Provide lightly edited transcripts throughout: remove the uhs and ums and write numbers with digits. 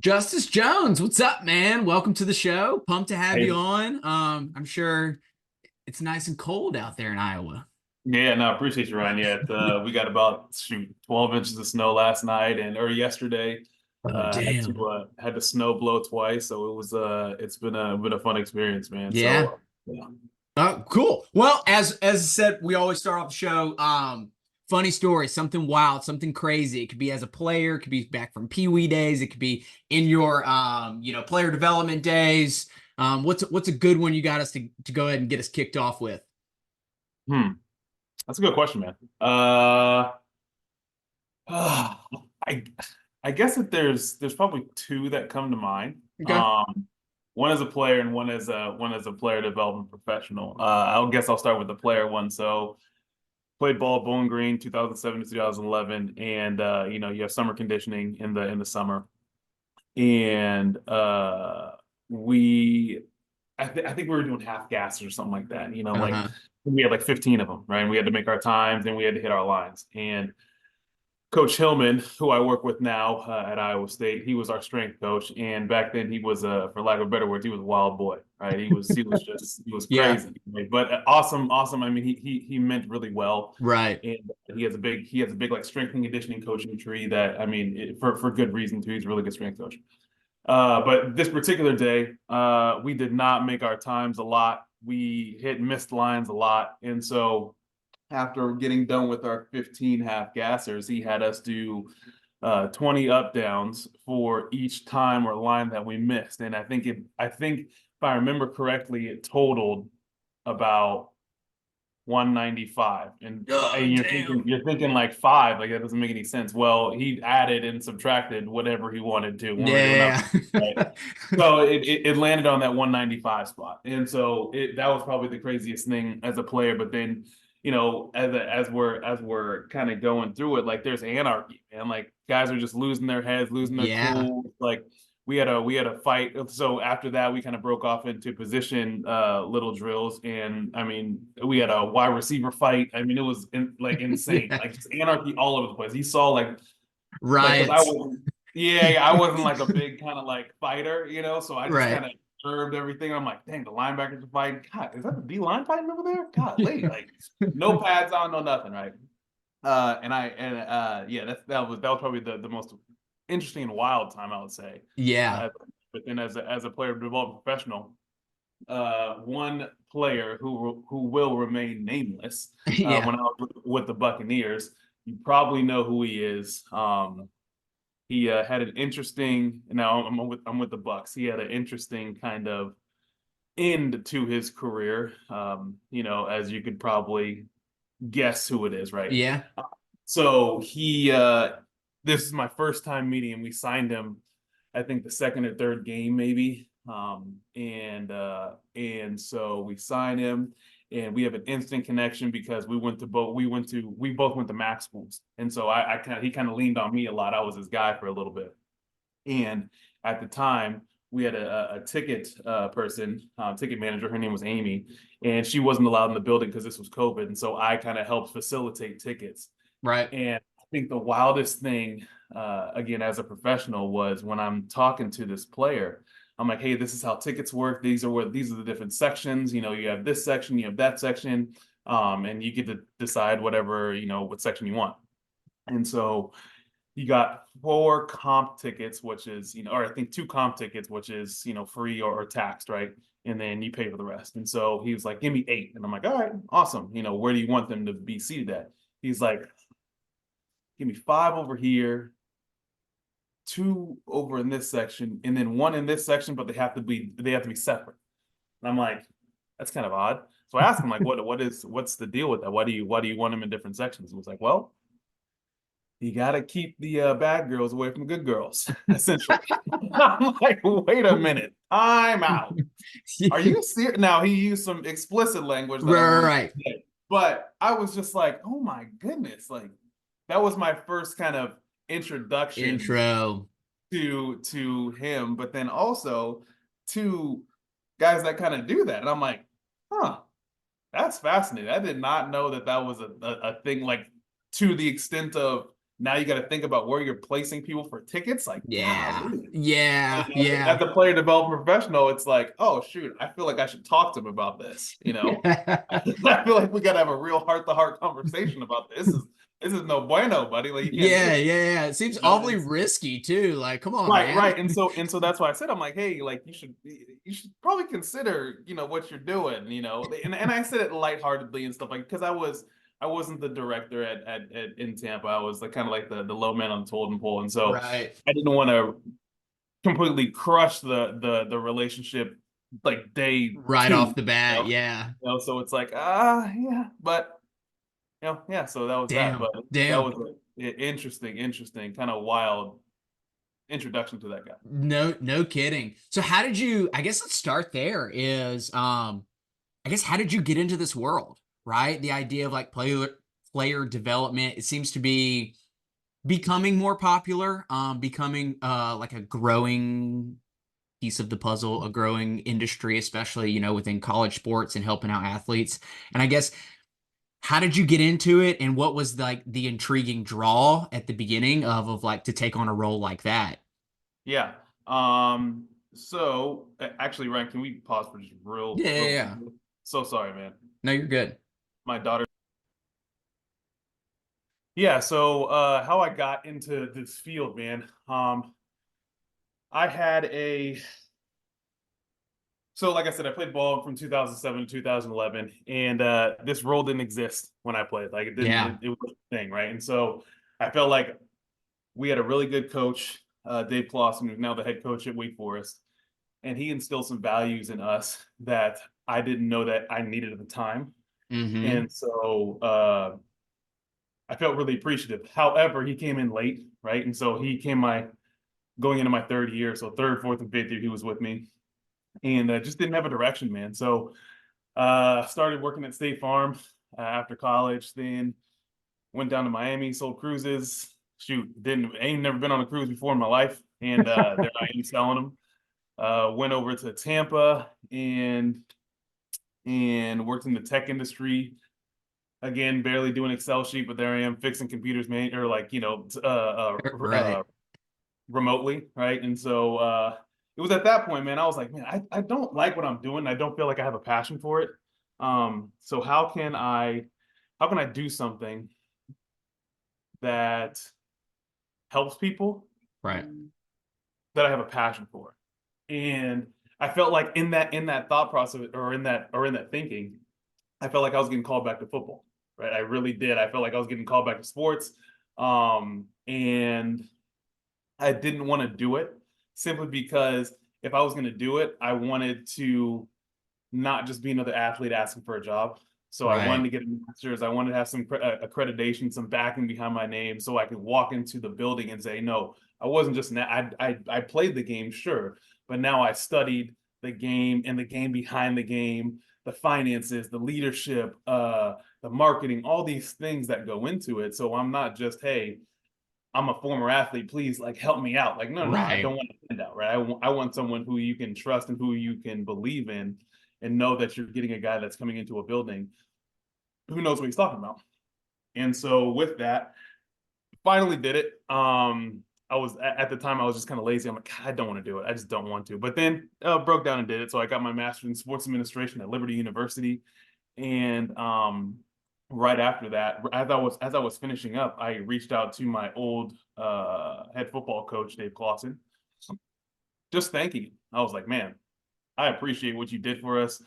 Justus Jones, what's up, man? Welcome to the show. Pumped to have you Hey, on. I'm sure it's nice and cold out there in Iowa. yeah, no, appreciate you, Ryan. Yeah, we got about 12 inches of snow last night or yesterday. Oh, damn. Had the snow blow twice, so it's been a fun experience, man. Yeah. Yeah. Cool. Well, as I said, we always start off the show. Funny story, something wild, something crazy. It could be as a player, it could be back from Pee Wee days, it could be in your player development days. What's a good one you got us to go ahead and get us kicked off with? Hmm, that's a good question, man. I I guess that there's probably two that come to mind. Okay. One as a player and one as a player development professional. I guess I'll start with the player one. So played ball at Bowling Green 2007 to 2011, and you have summer conditioning in the summer, and we I think we were doing half gases or something like that. Like Uh-huh. we had like 15 of them, right? And we had to make our times and we had to hit our lines. And Coach Hillman, who I work with now at Iowa State, he was our strength coach, and back then he was, for lack of better words, he was a wild boy, right? He was Yeah. crazy, right? But awesome, awesome. I mean, he meant really well, Right. and he has a big like strength and conditioning coaching tree that I mean for good reason too. He's a really good strength coach. But this particular day, we did not make our times a lot. We hit missed lines a lot, and so after getting done with our 15 half gassers, he had us do 20 up downs for each time or line that we missed. And I think if I remember correctly, it totaled about 195. And Oh, you're thinking damn. you're thinking like five, like that doesn't make any sense. Well, he added and subtracted whatever he wanted to when we were doing up, Yeah. right? So it landed on that 195 spot. And so that was probably the craziest thing as a player. But then, as we're kind of going through it, like there's anarchy, and like guys are just losing their heads, losing their Yeah. cool. Like we had a fight. So after that, we kind of broke off into position little drills, and I mean, we had a wide receiver fight. I mean, it was like insane, Yeah. like just anarchy all over the place. He saw like because I Riots. wasn't, yeah, I wasn't like a big kind of like fighter, so I just kind Right. of observed everything. I'm like, dang, the linebackers are fighting. God, is that the D line fighting over there? God, late, like no pads on, no nothing, right? Yeah, that was probably the most interesting and wild time I would say. Yeah. Uh, but then as a player development professional, one player who will remain nameless, Yeah. when I was with the Buccaneers, you probably know who he is. He had an interesting. Now I'm with the Bucks. He had an interesting kind of end to his career. As you could probably guess who it is, right? Yeah. So this is my first time meeting him. We signed him, I think the second or third game maybe. And so we sign him, and we have an instant connection because we both went to Mac schools, and so he kind of leaned on me a lot. I was his guy for a little bit, and at the time we had a ticket ticket manager. Her name was Amy, and she wasn't allowed in the building because this was COVID, and so I kind of helped facilitate tickets. Right. And I think the wildest thing, again, as a professional, was when I'm talking to this player. I'm like, hey, this is how tickets work. These are the different sections. You have this section, you have that section, and you get to decide whatever what section you want. And so you got four comp tickets, which is or I think two comp tickets, which is free or taxed, right? And then you pay for the rest. And so he was like, give me eight, and I'm like, all right, awesome. Where do you want them to be seated at? He's like, give me five over here, two over in this section, and then one in this section, but they have to be separate. And I'm like, that's kind of odd. So I asked him like, what's the deal with that? Why do you want them in different sections? He was like, well, you got to keep the bad girls away from good girls, essentially. I'm like, wait a minute, time out. Are you serious? Now he used some explicit language that I Right, won't right. say, but I was just like, oh my goodness, like that was my first kind of introduction Intro. to him, but then also to guys that kind of do that. And I'm like, huh, that's fascinating. I did not know that was a thing, like to the extent of Now you got to think about where you're placing people for tickets. Like, Yeah. golly. Yeah. And Yeah. as a player development professional, it's like, oh shoot, I feel like I should talk to him about this. I feel like we got to have a real heart-to-heart conversation about this is no bueno, buddy. Like you can't do Yeah, this. yeah. It seems awfully risky too. Like, come on, Right, man. right. And so that's why I said, I'm like, hey, like you should probably consider, what you're doing, and I said it lightheartedly and stuff like because I wasn't the director at in Tampa. I was like kind of like the low man on the totem pole. And so Right. I didn't want to completely crush the relationship like day Right two, off the bat. Yeah. so it's like, yeah, but yeah, so that was that. Damn. But that Damn. was an interesting, kind of wild introduction to that guy. No, no kidding. So how did you, I guess let's start there is I guess how did you get into this world? Right? The idea of like player development, it seems to be becoming more popular, becoming like a growing piece of the puzzle, a growing industry, especially, within college sports and helping out athletes. And I guess how did you get into it and what was like the intriguing draw at the beginning of like to take on a role like that? Yeah. So actually, Ryan, can we pause for just Yeah, yeah, real yeah. quick? So sorry, man. No, you're good. My daughter. Yeah. So how I got into this field, man. I had a So like I said, I played ball from 2007 to 2011, and this role didn't exist when I played. Like it didn't. Yeah. It was a thing, right? And so I felt like we had a really good coach, Dave Clawson, who's now the head coach at Wake Forest, and he instilled some values in us that I didn't know that I needed at the time. Mm-hmm. And so I felt really appreciative. However, he came in late, right? And so he came my going into my third year, so third, fourth, and fifth year, he was with me, and just didn't have a direction, man. So started working at State Farm after college, then went down to Miami, sold cruises. Shoot, didn't ain't never been on a cruise before in my life, and there I am selling them. Went over to Tampa and worked in the tech industry. Again, barely doing Excel sheet, but there I am fixing computers, man, or like Right. remotely, right? And so it was at that point, man, I was like, man, I don't like what I'm doing. I don't feel like I have a passion for it. So how can I do something that helps people Right. that I have a passion for? And I felt like in that thought process or in that thinking, I felt like I was getting called back to football, right? I really did. I felt like I was getting called back to sports. And I didn't want to do it simply because if I was going to do it, I wanted to not just be another athlete asking for a job. So I wanted Right. to get a master's. I wanted to have some accreditation, some backing behind my name, so I could walk into the building and say, "No, I wasn't just I played the game, sure, but now I studied the game and the game behind the game, the finances, the leadership, the marketing, all these things that go into it. So I'm not just, hey, I'm a former athlete. Please, like, help me out. Like, no, I Right. don't want a handout, right? I want someone who you can trust and who you can believe in, and know that you're getting a guy that's coming into a building who knows what he's talking about. And so with that, finally did it. I was at the time I was just kind of lazy. I'm like, God, I don't want to do it. I just don't want to. But then broke down and did it. So I got my master's in sports administration at Liberty University, and right after that, as I was finishing up, I reached out to my old head football coach, Dave Clawson, just thanking him. I was like, man, I appreciate what you did for us.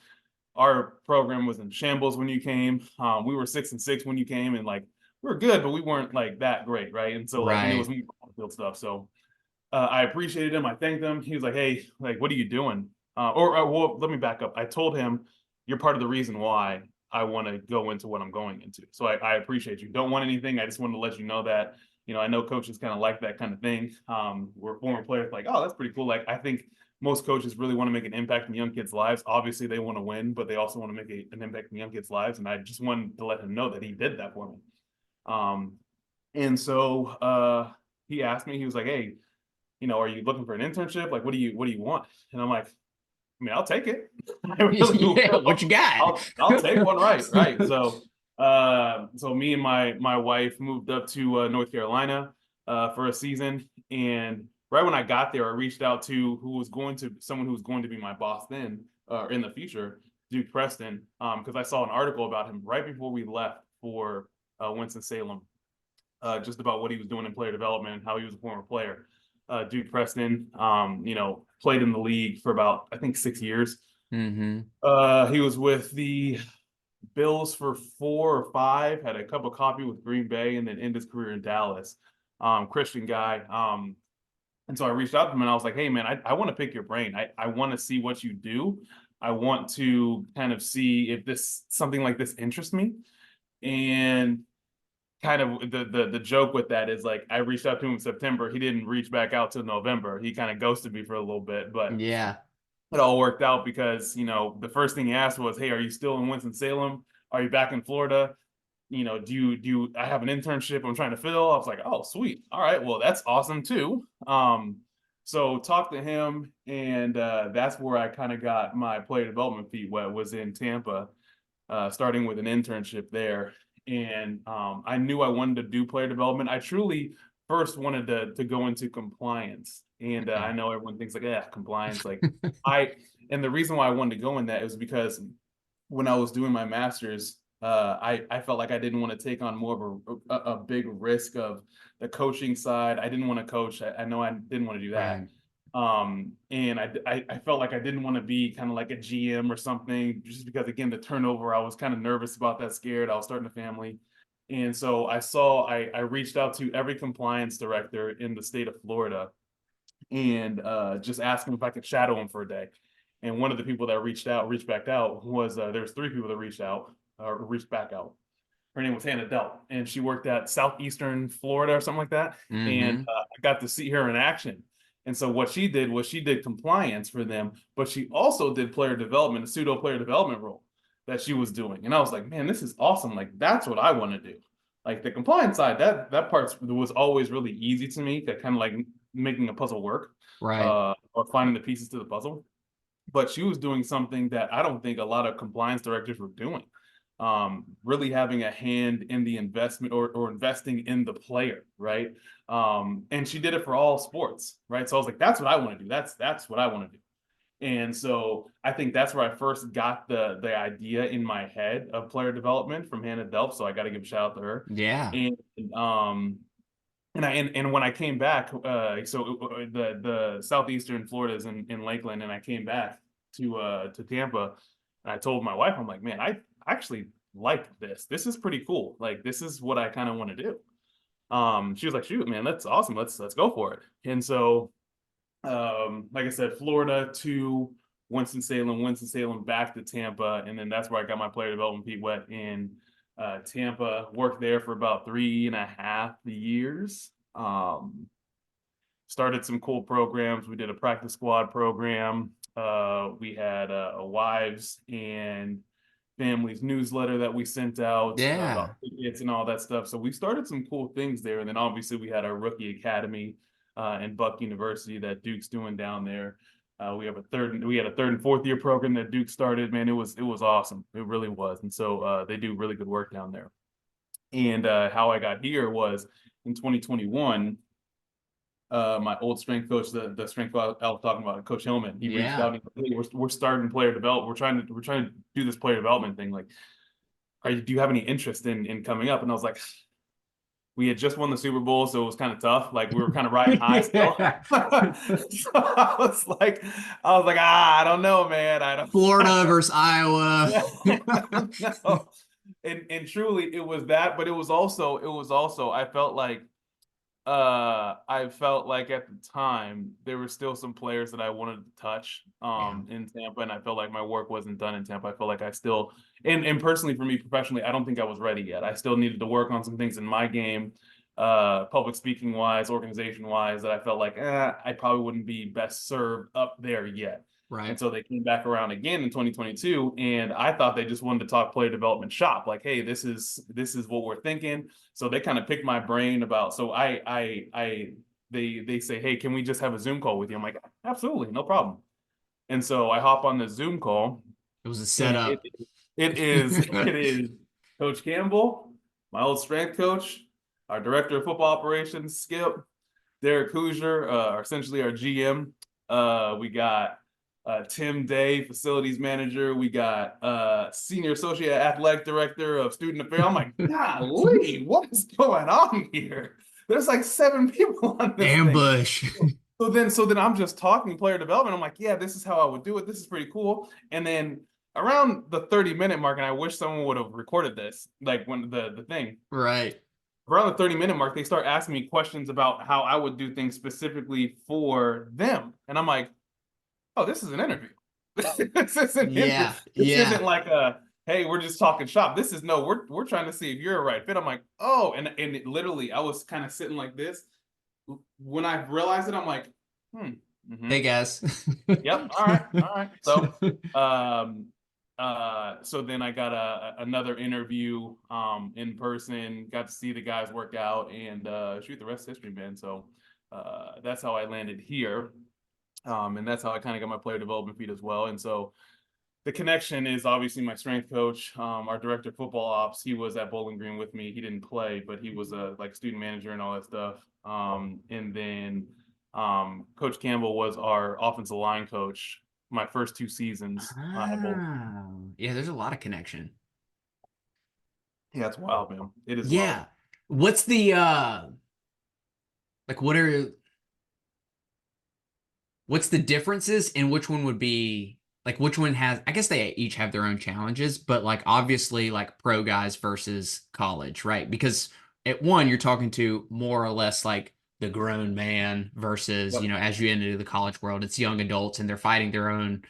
Our program was in shambles when you came. We were 6-6 when you came, and like we were good, but we weren't like that great, right? And so like, and it was Right. more field stuff. So I appreciated him. I thanked him. He was like, "Hey, like, what are you doing?" Well, let me back up. I told him, "You're part of the reason why I want to go into what I'm going into." So I appreciate you. Don't want anything. I just wanted to let you know that, I know coaches kind of like that kind of thing. We're former players like, "Oh, that's pretty cool." Like, I think most coaches really want to make an impact in young kids' lives. Obviously, they want to win, but they also want to make an impact in young kids' lives. And I just wanted to let him know that he did that for me. Um, and so he asked me, he was like, "Hey, are you looking for an internship? Like, what do you want?" And I'm like, I mean, I'll take it. I really Yeah. What will. you got? I'll take one, right. So So me and my wife moved up to North Carolina for a season, and right when I got there, I reached out to someone who was going to be my boss then in the future, Duke Preston, because I saw an article about him right before we left for Winston-Salem, just about what he was doing in player development, how he was a former player. Duke Preston, played in the league for about I think 6 years. Mm-hmm. He was with the Bills for 4 or 5, had a cup of coffee with Green Bay, and then ended his career in Dallas. Christian guy. And so I reached out to him and I was like, hey, man, I want to pick your brain. I want to see what you do. I want to kind of see if something like this interests me. And kind of the joke with that is like I reached out to him in September. He didn't reach back out till November. He kind of ghosted me for a little bit, but Yeah. it all worked out because the first thing he asked was, "Hey, are you still in Winston-Salem? Are you back in Florida? Do you I have an internship I'm trying to fill." I was like, "Oh, sweet. All right, well, that's awesome too." So talked to him, and that's where I kind of got my player development feet wet, was in Tampa, starting with an internship there. And I knew I wanted to do player development. I truly first wanted to go into compliance. And I know everyone thinks like, yeah, compliance. And the reason why I wanted to go in that is because when I was doing my master's, I felt like I didn't want to take on more of a big risk of the coaching side. I didn't want to coach. I know I didn't want to do that. Right. And I felt like I didn't want to be kind of like a GM or something, just because again the turnover, I was kind of nervous about that, scared. I was starting a family, and so I reached out to every compliance director in the state of Florida, and just asked them if I could shadow them for a day. And one of the people that reached back out was there's 3 people that reached back out. Her name was Hannah Delt, and she worked at Southeastern Florida or something like that. And Mm-hmm. I got to see her in action. And so what she did was she did compliance for them, but she also did player development, a pseudo player development role that she was doing. And I was like, man, this is awesome. Like that's what I want to do. Like the compliance side, that part was always really easy to me, that kind of like making a puzzle work, Right. or finding the pieces to the puzzle. But she was doing something that I don't think a lot of compliance directors were doing, really having a hand in the investment, or investing in the player, right? And she did it for all sports, right? So I was like, that's what I want to do. That's what I want to do. And so I think that's where I first got the idea in my head of player development from Hannah Delp. So I got to give a shout out to her. Yeah. And and when I came back, the southeastern Florida is in Lakeland, and I came back to Tampa, and I told my wife, I'm like, man, I actually like this. This is pretty cool. Like this is what I kind of want to do. She was like, shoot, man, that's awesome. Let's go for it. And so, like I said, Florida to Winston-Salem, Winston-Salem back to Tampa, and then that's where I got my player development feet wet in Tampa. Worked there for about 3.5 years. Started some cool programs. We did a practice squad program. We had a wives and families newsletter that we sent out about Yeah. tickets and all that stuff. So we started some cool things there. And then obviously we had our rookie academy in Buck University that Duke's doing down there. We had a third and fourth year program that Duke started. Man, it was awesome. It really was. And so they do really good work down there. And how I got here was in 2021. My old strength coach, the strength coach I was talking about, Coach Hillman, he reached Yeah. out and he said, hey, we're starting player development. We're trying to do this player development thing. Like, do you have any interest in coming up? And I was like, we had just won the Super Bowl, so it was kind of tough. Like we were kind of riding high still. So I was like, I don't know, man. I don't. Florida versus Iowa. No. And truly, it was that, but it was also I felt like at the time there were still some players that I wanted to touch Yeah. in Tampa, and I felt like my work wasn't done in Tampa. I felt like I still, and personally for me professionally, I don't think I was ready yet. I still needed to work on some things in my game, public speaking wise, organization wise, that I felt like I probably wouldn't be best served up there yet. And Right. so they came back around again in 2022, and I thought they just wanted to talk player development shop. Like, hey, this is what we're thinking. So they kind of picked my brain about. So they say, hey, can we just have a Zoom call with you? I'm like, absolutely, no problem. And so I hop on the Zoom call, It was a and it setup. it is it is Coach Campbell, my old strength coach, our director of football operations, Skip, Derek Hoosier, essentially our GM. We got Tim Day, facilities manager. We got senior associate athletic director of student affairs. I'm like, golly, what is going on here? There's like 7 people on this thing. Ambush. So then I'm just talking player development. I'm like, yeah, this is how I would do it. This is pretty cool. And then around the 30-minute mark, and I wish someone would have recorded this, like when the thing, Right. around the 30-minute mark, they start asking me questions about how I would do things specifically for them. And I'm like, oh, this is an interview. This isn't interview. Yeah. This Yeah. isn't like a, hey, we're just talking shop. This is no, we're trying to see if you're a right fit. I'm like, oh, and it literally, I was kind of sitting like this. When I realized it, I'm like, Hey guys. yep, all right. So then I got another interview in person, got to see the guys work out and shoot, the rest history, man. So that's how I landed here. And that's how I kind of got my player development feet as well. And so the connection is obviously my strength coach, our director of football ops. He was at Bowling Green with me. He didn't play, but he was a like student manager and all that stuff. And then Coach Campbell was our offensive line coach my first 2 seasons at Bowling. Yeah, there's a lot of connection. Yeah, it's wild, man. It is wild. Yeah. What's the like what's the differences and which one would be like which one has I guess they each have their own challenges, but like obviously like pro guys versus college, right? Because at one you're talking to more or less like the grown man versus, Yep. as you enter the college world, it's young adults and they're fighting their own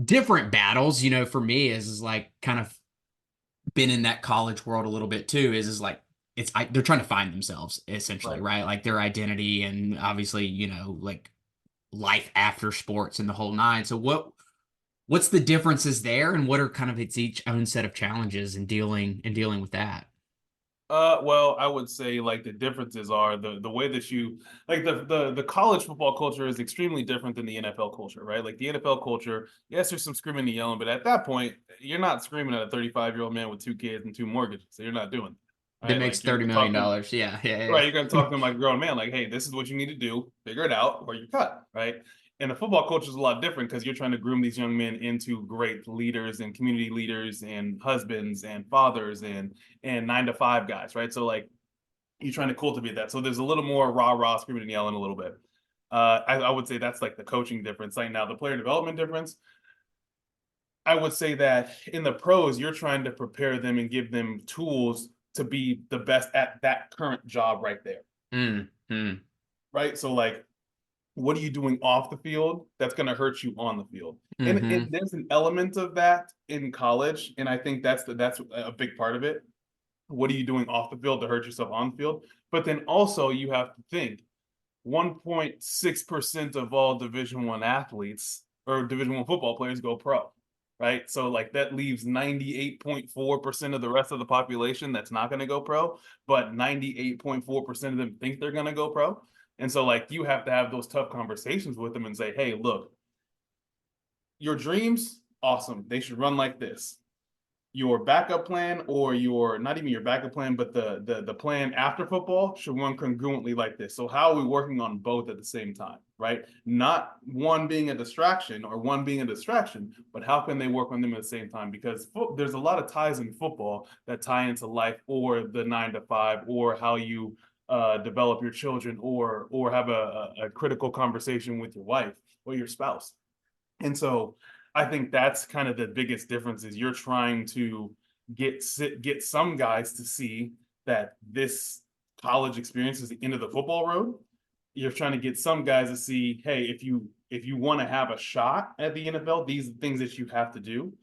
different battles. For me is like kind of been in that college world a little bit too, is like they're trying to find themselves essentially, Right. right? Like their identity and obviously, like life after sports and the whole nine. So what's the differences there and what are kind of its each own set of challenges in dealing with that? Well, I would say like the differences are the way that you like the college football culture is extremely different than the NFL culture, right? Like the NFL culture, yes, there's some screaming and yelling, but at that point, you're not screaming at a 35-year-old man with 2 kids and 2 mortgages. So you're not doing that, That right? makes Like you're $30 gonna talk million to them, dollars. Yeah, yeah, yeah. right? You're gonna talk to them like a grown man, like, hey, this is what you need to do, figure it out, or you cut, right? And the football culture is a lot different because you're trying to groom these young men into great leaders and community leaders and husbands and fathers and 9 to 5 guys, right? So like you're trying to cultivate that. So there's a little more rah screaming and yelling a little bit. I would say that's like the coaching difference. Like now the player development difference, I would say that in the pros, you're trying to prepare them and give them tools to be the best at that current job right there. Mm. Right. So like, what are you doing off the field that's going to hurt you on the field? And Mm-hmm. there's an element of that in college, and I think that's a big part of it. What are you doing off the field to hurt yourself on the field? But then also you have to think 1.6% of all Division I athletes or Division I football players go pro, right? So like that leaves 98.4% of the rest of the population that's not going to go pro, but 98.4% of them think they're going to go pro. And so like you have to have those tough conversations with them and say, hey, look, your dreams, awesome. They should run like this. Your backup plan or your not even your backup plan, but the plan after football should run congruently like this. So how are we working on both at the same time, right? Not one being a distraction or one being a distraction, but how can they work on them at the same time? Because there's a lot of ties in football that tie into life or the 9 to 5 or how you develop your children or have a critical conversation with your wife or your spouse. And so I think that's kind of the biggest difference is you're trying to get some guys to see that this college experience is the end of the football road. You're trying to get some guys to see, hey, if you want to have a shot at the NFL, these are things that you have to do.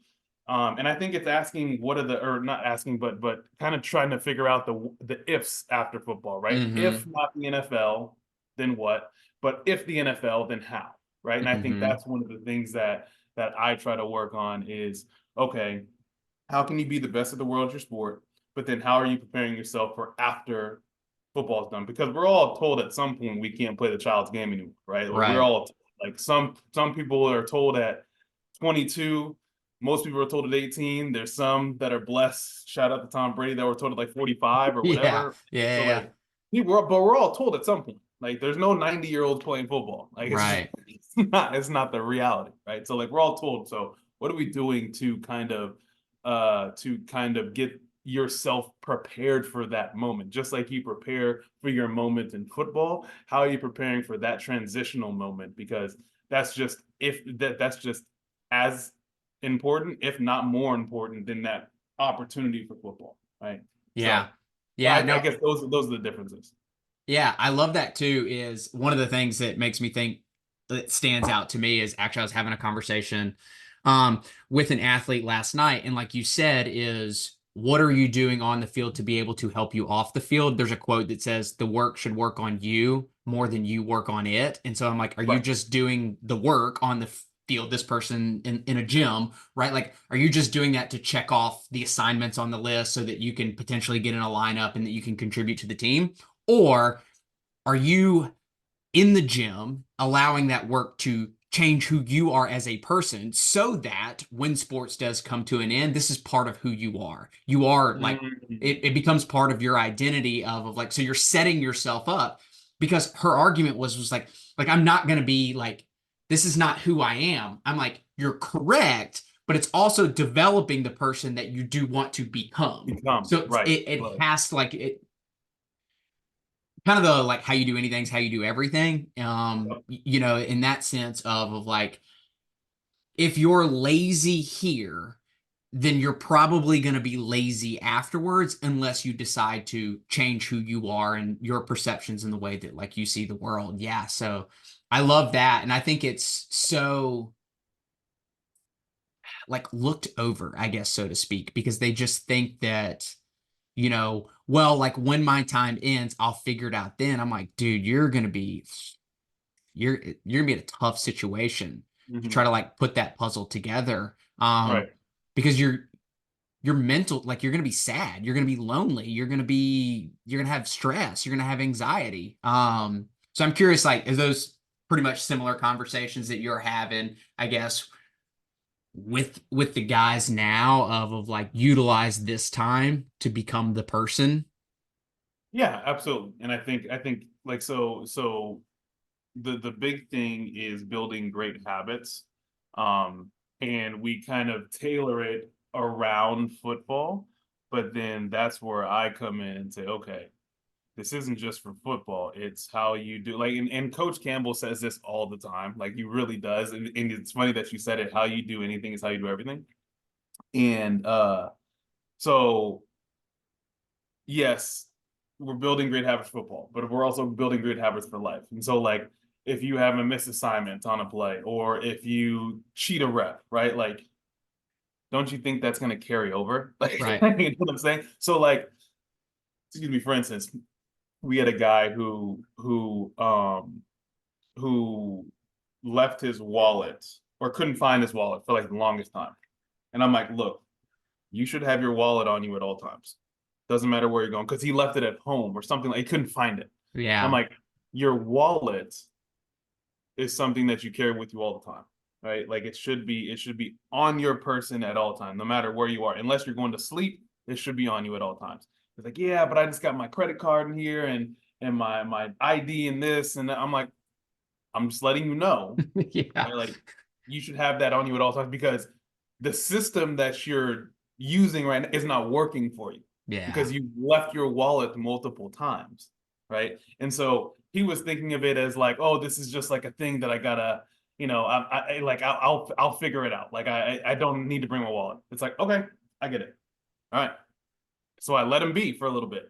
And I think it's asking what are the or not asking, but kind of trying to figure out the ifs after football, right? If Mm-hmm. not the NFL, then what? But if the NFL, then how? Right. And I think Mm-hmm. that's one of the things that I try to work on is okay, how can you be the best of the world at your sport? But then how are you preparing yourself for after football's done? Because we're all told at some point we can't play the child's game anymore, right? We're Right. all like some people are told at 22 Most people are told at 18. There's some that are blessed. Shout out to Tom Brady that were told at like 45 or Yeah. whatever. Yeah. So Yeah. like we're all told at some point. Like there's no 90-year-old playing football. Like it's just Right. it's not the reality, right? So like we're all told. So what are we doing to kind of get yourself prepared for that moment? Just like you prepare for your moment in football, how are you preparing for that transitional moment? Because that's just as important, if not more important, than that opportunity for football, right? Yeah. So Yeah. I No. guess those are the differences. Yeah, I love that too. Is one of the things that makes me think that stands out to me is actually I was having a conversation with an athlete last night, and like you said, is what are you doing on the field to be able to help you off the field? There's a quote that says the work should work on you more than you work on it. And so I'm like, are you Right. just doing the work on the field, this person in a gym, right? Like, are you just doing that to check off the assignments on the list so that you can potentially get in a lineup and that you can contribute to the team? Or are you in the gym allowing that work to change who you are as a person so that when sports does come to an end, this is part of who you are? You are like, Mhm. it becomes part of your identity of like, so you're setting yourself up because her argument was like, I'm not going to be like, this is not who I am. I'm like, you're correct, but it's also developing the person that you do want to become. Become So right. it Right. has to like it kind of the like how you do anything's how you do everything. Yep. In that sense of like if you're lazy here, then you're probably going to be lazy afterwards unless you decide to change who you are and your perceptions in the way that like you see the world. Yeah, so I love that and I think it's so like looked over, I guess so to speak, because they just think that well, like when my time ends, I'll figure it out then. I'm like, dude, you're gonna be in a tough situation to try Mhm. to like put that puzzle together. Right. Because you're mental, like you're gonna be sad, you're gonna be lonely, you're gonna have stress, you're gonna have anxiety. So I'm curious, like, is those pretty much similar conversations that you're having, I guess, with the guys now of like utilize this time to become the person? Yeah, absolutely. And I think like the big thing is building great habits. And we kind of tailor it around football, but then that's where I come in and say, okay, this isn't just for football. It's how you do like and Coach Campbell says this all the time. Like he really does. And it's funny that you said it, how you do anything is how you do everything. And so yes, we're building great habits for football, but we're also building great habits for life. And so, like, if you have a missed assignment on a play, or if you cheat a rep, right? Like, don't you think that's going to carry over? Like, Right. you know what I'm saying? So, like, excuse me, for instance, we had a guy who left his wallet or couldn't find his wallet for like the longest time. And I'm like, look, you should have your wallet on you at all times. Doesn't matter where you're going because he left it at home or something like he couldn't find it. And I'm Yeah. like, your wallet is something that you carry with you all the time, right? Like it should be on your person at all time, no matter where you are. Unless you're going to sleep, it should be on you at all times. It's like, yeah, but I just got my credit card in here and my ID in this, and I'm like, I'm just letting you know, Yeah. right? Like you should have that on you at all times because the system that you're using right now is not working for you Yeah. because you left your wallet multiple times, right? And so he was thinking of it as like, oh, this is just like a thing that I gotta, like I'll figure it out. Like I don't need to bring my wallet. It's like okay, I get it. All right. So I let him be for a little bit.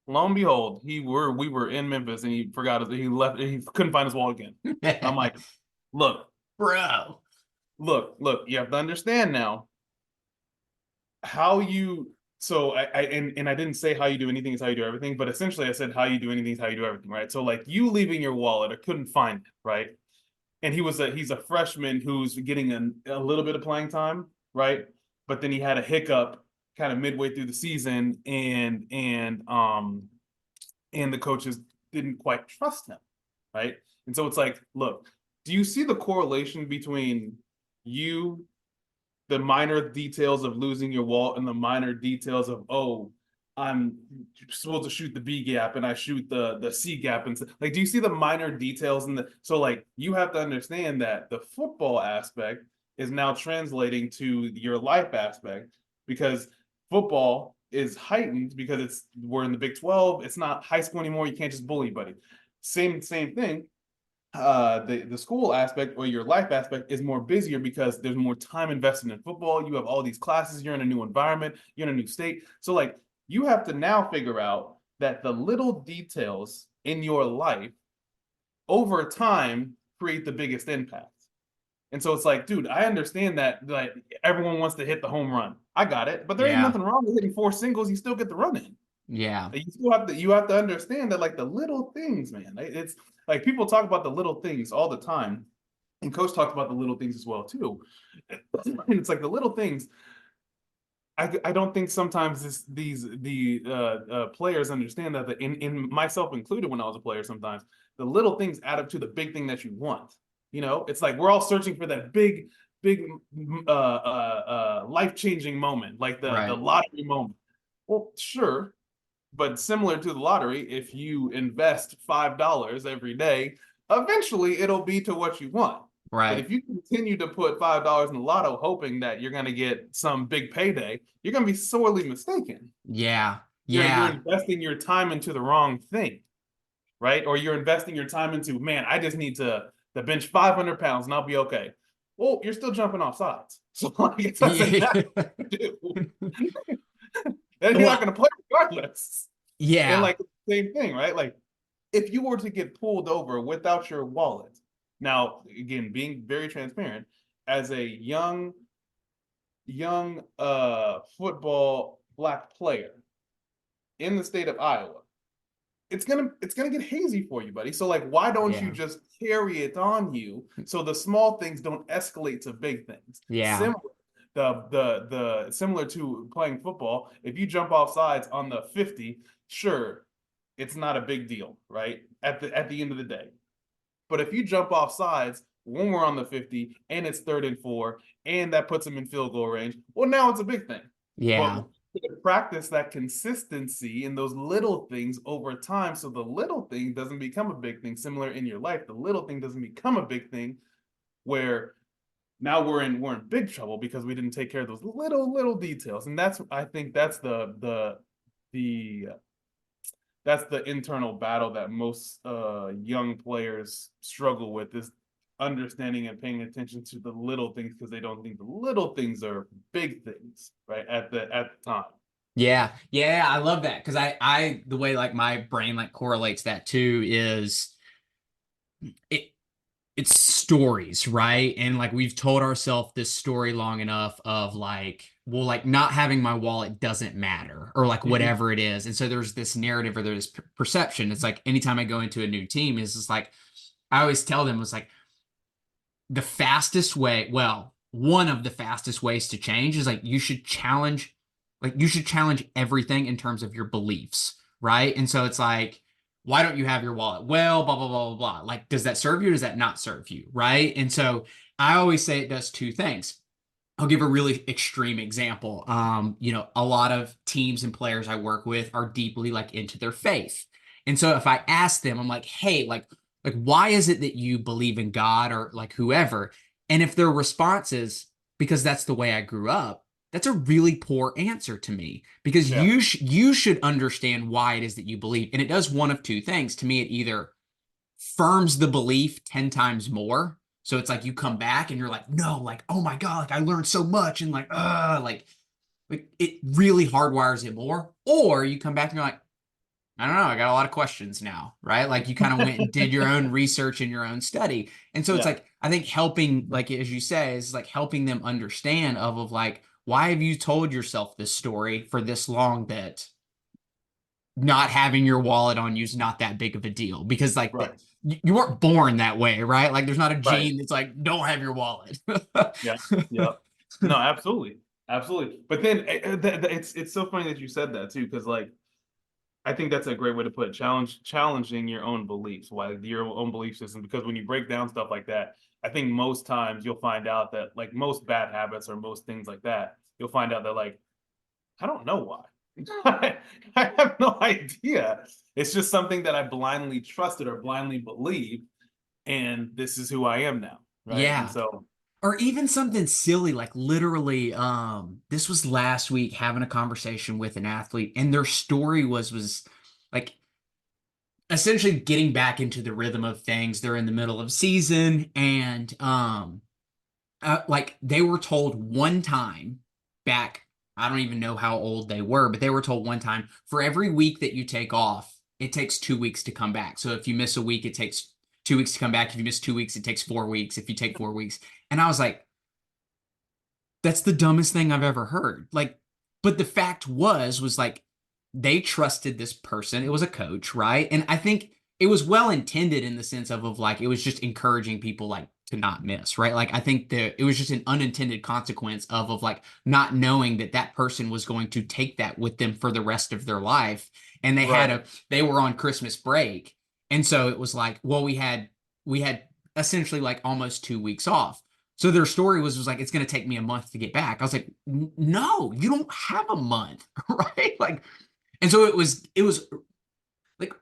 Lo and behold, we were in Memphis and he forgot he left he couldn't find his wallet again. I'm like, look, Bro. look, you have to understand now how you so I didn't say how you do anything is how you do everything, but essentially I said how you do anything is how you do everything, right? So like you leaving your wallet or couldn't find it, right? And he's a freshman who's getting a little bit of playing time, right? But then he had a hiccup kind of midway through the season and the coaches didn't quite trust him, right? And so it's like, look, do you see the correlation between you the minor details of losing your wallet and the minor details of, oh, I'm supposed to shoot the B gap and I shoot the C gap, and like, do you see the minor details in the, so like you have to understand that the football aspect is now translating to your life aspect, because football is heightened because we're in the Big 12. It's not high school anymore. You can't just bully anybody. Same thing. The school aspect or your life aspect is more busier because there's more time invested in football. You have all these classes, you're in a new environment, you're in a new state. So like you have to now figure out that the little details in your life over time create the biggest impact. And so it's like, dude, I understand that like everyone wants to hit the home run. I got it, but there ain't Yeah. nothing wrong with hitting 4 singles. You still get the run in. Yeah. Like, you have to understand that like the little things, man. It's like people talk about the little things all the time, and Coach talked about the little things as well too. And it's like the little things. I don't think sometimes the players understand that in myself included when I was a player, sometimes the little things add up to the big thing that you want. It's like we're all searching for that big life changing moment, like the Right. lottery moment. Well, sure, but similar to the lottery, if you invest $5 every day, eventually it'll be to what you want. But Right. if you continue to put $5 in the lotto, hoping that you're going to get some big payday, you're going to be sorely mistaken. Yeah. You're Yeah. investing your time into the wrong thing, right? Or you're investing your time into, man, I just need to bench 500 pounds and I'll be okay. Well, you're still jumping off sides. So like, it doesn't Yeah. matter what you do. Then you're not Well, going to play regardless. And yeah. like same thing, right? Like if you were to get pulled over without your wallet, now again, being very transparent, as a young football black player in the state of Iowa, it's gonna get hazy for you, buddy. So like, why don't you Yeah. just carry it on you so the small things don't escalate to big things? Yeah. Similar, the similar to playing football. If you jump off sides on the 50, sure, it's not a big deal, right? At the end of the day. But if you jump off sides when we're on the 50 and it's 3rd and 4 and that puts them in field goal range, well, now it's a big thing. Yeah. But to practice that consistency in those little things over time, so the little thing doesn't become a big thing. Similar in your life, the little thing doesn't become a big thing where now we're in big trouble because we didn't take care of those little details. And I think the that's the internal battle that most young players struggle with, is understanding and paying attention to the little things, because they don't think the little things are big things, right? At the time. Yeah. Yeah. I love that because the way like my brain like correlates that too is it, it's stories, right? And like we've told ourselves this story long enough of like, well, like not having my wallet doesn't matter or like Mhm. whatever it is. And so there's this narrative or there's perception. It's like anytime I go into a new team, is just like, I always tell them it's like the fastest way, well, one of the fastest ways to change is like you should challenge everything in terms of your beliefs, right? And so it's like, why don't you have your wallet? Well, blah, blah, blah, blah, blah. Like, does that serve you or does that not serve you? Right. And so I always say it does two things. I'll give a really extreme example. A lot of teams and players I work with are deeply like into their faith. And so if I ask them, I'm like, hey, like why is it that you believe in God or like whoever? And if their response is because that's the way I grew up, that's a really poor answer to me because Yeah. you should understand why it is that you believe. And it does one of two things. To me, it either firms the belief 10 times more. So it's like you come back and you're like, no, like, oh my God, like I learned so much and like it really hardwires it more. Or you come back and you're like, I don't know, I got a lot of questions now, right? Like you kind of went and did your own research and your own study. And so it's Yeah. like, I think helping, like as you say, is like helping them understand of like, why have you told yourself this story for this long that not having your wallet on you is not that big of a deal because Right. you weren't born that way, right? Like there's not a Right. gene that's like don't have your wallet. Yeah. Yeah. No, absolutely. Absolutely. But then it's so funny that you said that too, because like I think that's a great way to put it. Challenging your own beliefs, why your own belief system. Because when you break down stuff like that, I think most times you'll find out that like most bad habits or most things like that, you'll find out that like I don't know why. I have no idea. It's just something that I blindly trusted or blindly believed, and this is who I am now, right? And Yeah. so, Or even something silly, like literally, this was last week having a conversation with an athlete, and their story was like essentially getting back into the rhythm of things. They're in the middle of season, and like they were told one time back, I don't even know how old they were, but they were told one time for every week that you take off, it takes 2 weeks to come back. So if you miss a week, it takes 2 weeks to come back. If you miss 2 weeks, it takes 4 weeks. If you take 4 weeks. And I was like, that's the dumbest thing I've ever heard. Like, but the fact was like they trusted this person. It was a coach, right? And I think it was well intended in the sense of like it was just encouraging people like to not miss, right? Like I think that it was just an unintended consequence of like not knowing that that person was going to take that with them for the rest of their life. And right, they were on Christmas break. And so it was like, well, we had essentially like almost 2 weeks off. So their story was like, it's going to take me a month to get back. I was like, no, you don't have a month, right? Like, and so it was like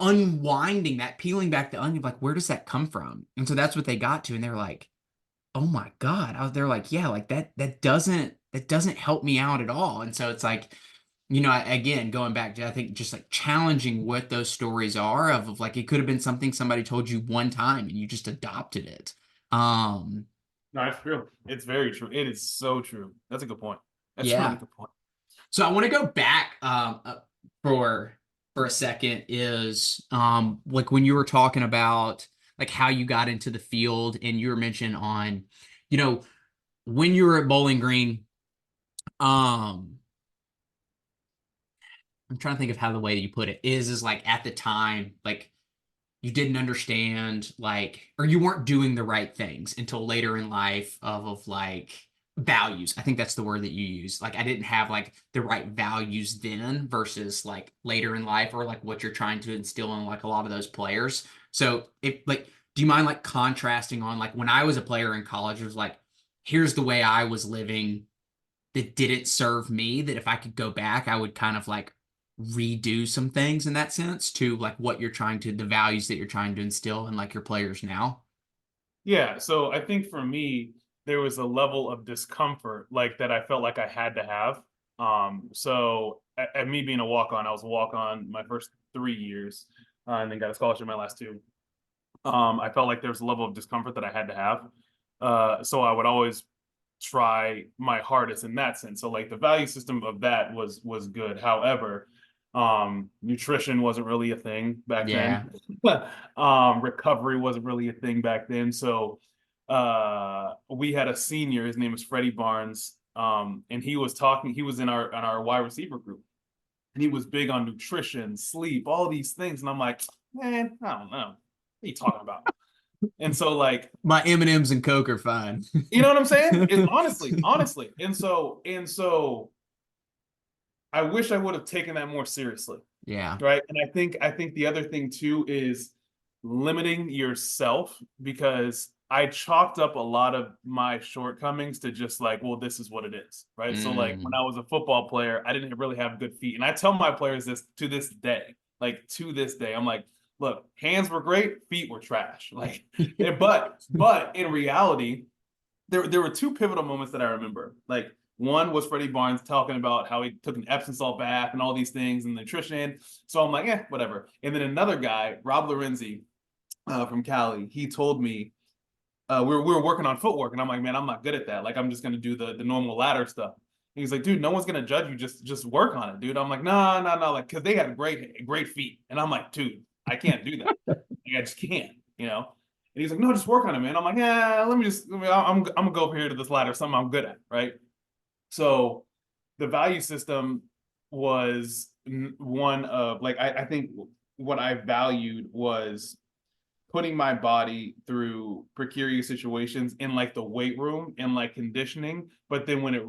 unwinding that, peeling back the onion, like, where does that come from? And so that's what they got to. And they're like, oh my God. They're like, yeah, like that doesn't help me out at all. And so it's like, again, going back to, I think just like challenging what those stories are of like, it could have been something somebody told you one time and you just adopted it. Um, no, it's true. It's very true. It is so true. That's a good point. That's a really yeah. good point. So I want to go back for a second is like when you were talking about like how you got into the field and you were mentioning on you know when you were at Bowling Green. um I'm trying to think of how the way that you put it is like at the time like you didn't understand like or you weren't doing the right things until later in life of like values. I think that's the word that you use. Like I didn't have like the right values then versus like later in life or like what you're trying to instill in like a lot of those players. So if like do you mind like contrasting on like when I was a player in college, it was like here's the way I was living that didn't serve me, that if I could go back, I would kind of like redo some things in that sense to like what you're trying to, the values that you're trying to instill in like your players now. Yeah, so I think for me, there was a level of discomfort like that I felt like I had to have. So at me being a walk on, I was a walk on my first 3 years, and then got a scholarship my last two. I felt like there was a level of discomfort that I had to have. So I would always try my hardest in that sense. So like the value system of that was good. However, nutrition wasn't really a thing back Yeah. then. Recovery wasn't really a thing back then. So we had a senior, his name is Freddie Barnes. And he was in our wide receiver group. And he was big on nutrition, sleep, all these things. And I'm like, man, I don't know. What are you talking about? And so like My M&Ms and Coke are fine. you know what I'm saying? Honestly. And so I wish I would have taken that more seriously. Yeah. Right. And I think the other thing too is limiting yourself because I chalked up a lot of my shortcomings to just like, well, this is what it is. Right. So like when Mm. I was a football player, I didn't really have good feet. And I tell my players this to this day, like to this day, I'm like, look, hands were great, feet were trash. Like, but in reality, there were two pivotal moments that I remember. Like one was Freddie Barnes talking about how he took an Epsom salt bath and all these things and nutrition. So I'm like, whatever. And then another guy, Rob Lorenzi from Cali, he told me we were working on footwork, and I'm like, man, I'm not good at that. Like I'm just gonna do the normal ladder stuff. And he's like, dude, no one's gonna judge you. Just work on it, dude. I'm like, no, no, no, like because they had great feet, and I'm like, dude, I can't do that. Like, I just can't, you know. And he's like, no, just work on it, man. I'm like, yeah, I'm gonna go over here to this ladder, something I'm good at, right? So the value system was one of like I think what I valued was putting my body through precarious situations in like the weight room and like conditioning, but then when I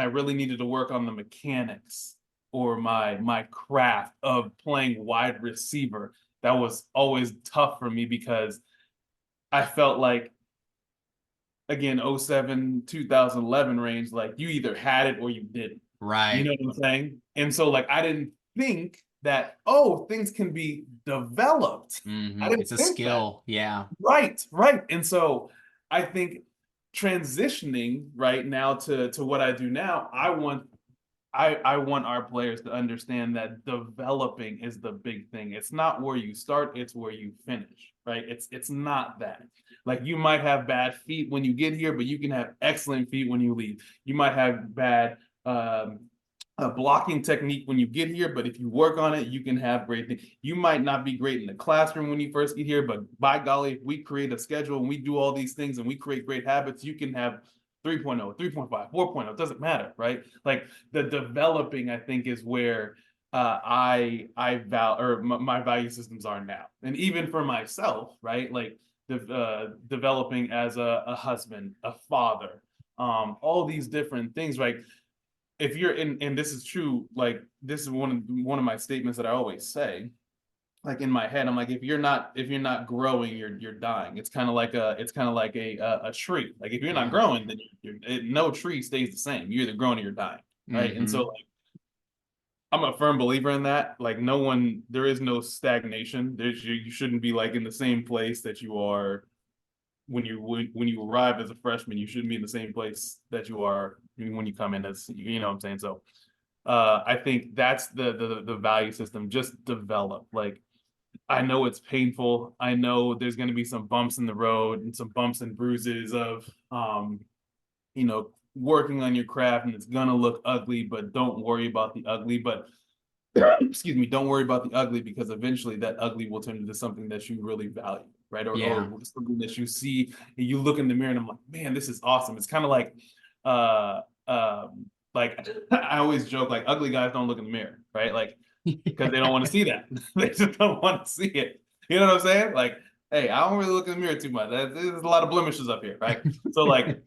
really needed to work on the mechanics, or my craft of playing wide receiver. That was always tough for me because I felt like, again, '07, 2011 range, like you either had it or you didn't. You Right. know what I'm saying? And so like I didn't think that, oh, things can be developed. I didn't It's a think that. skill. Yeah. Right, right. And so I think transitioning right now to what I do now, I want our players to understand that developing is the big thing. It's not where you start, it's where you finish, right? It's not that. Like you might have bad feet when you get here, but you can have excellent feet when you leave. You might have bad blocking technique when you get here, but if you work on it, you can have great things. You might not be great in the classroom when you first get here, but by golly, if we create a schedule and we do all these things and we create great habits, you can have 3.0, 3.5, 4.0, it doesn't matter, right? Like the developing, I think, is where my value systems are now. And even for myself, right? Like developing as a husband, a father, all these different things, right? If you're in, and this is true, like this is one of my statements that I always say, like in my head, I'm like, if you're not growing, you're dying. It's kind of like a tree. Like if you're not Yeah. growing, then no tree stays the same. You're either growing or you're dying, right? And so Hmm. like I'm a firm believer in that. Like there is no stagnation. You shouldn't be like in the same place that you are when you arrive as a freshman. You shouldn't be in the same place that you are when you come in as, what I'm saying. So I think that's the value system. Just develop. Like I know it's painful. I know there's going to be some bumps in the road and some bumps and bruises of working on your craft, and it's going to look ugly, but don't worry about the ugly. But excuse me, don't worry about the ugly, because eventually that ugly will turn into something that you really value, right? Or Yeah. something that you see and you look in the mirror and I'm like, man, this is awesome. It's kind of uh, like I always joke, like ugly guys don't look in the mirror, right? Like, because they don't want to see that. They just don't want to see it. You know what I'm saying? Like, hey, I don't really look in the mirror too much. There's a lot of blemishes up here, right? So like,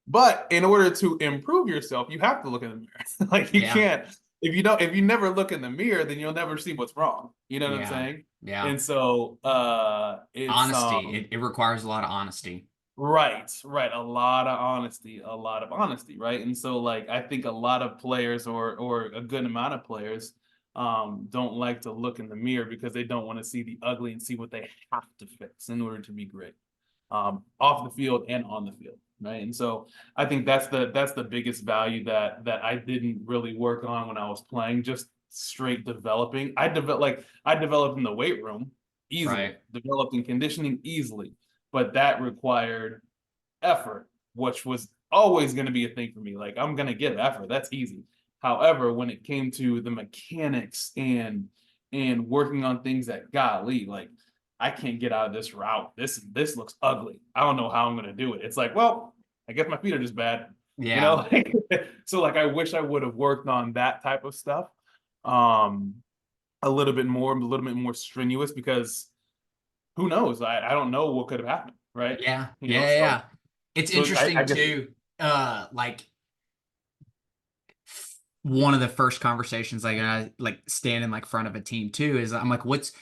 but in order to improve yourself, you have to look in the mirror. Like you Yeah. can't, if you never look in the mirror, then you'll never see what's wrong. You know what I'm Yeah. saying? Yeah. And so it's Honesty. It requires a lot of honesty. right, right. A lot of honesty, right? And so like I think a lot of players, or a good amount of players, don't like to look in the mirror because they don't want to see the ugly and see what they have to fix in order to be great, off the field and on the field, right? And so I think that's the biggest value that I didn't really work on when I was playing, just straight developing. I developed in the weight room easily, Right. developed in conditioning easily, but that required effort, which was always going to be a thing for me. Like I'm going to get effort, that's easy. However, when it came to the mechanics and working on things that, golly, like I can't get out of this route. This looks ugly. I don't know how I'm going to do it. It's like, well, I guess my feet are just bad, you Yeah. know. So like I wish I would have worked on that type of stuff, um, a little bit more strenuous, because who knows? I don't know what could have happened, right? Yeah. You know, Yeah. so Yeah. It's so I interesting guess too. Like one of the first conversations like I like standing like front of a team too is I'm like, what's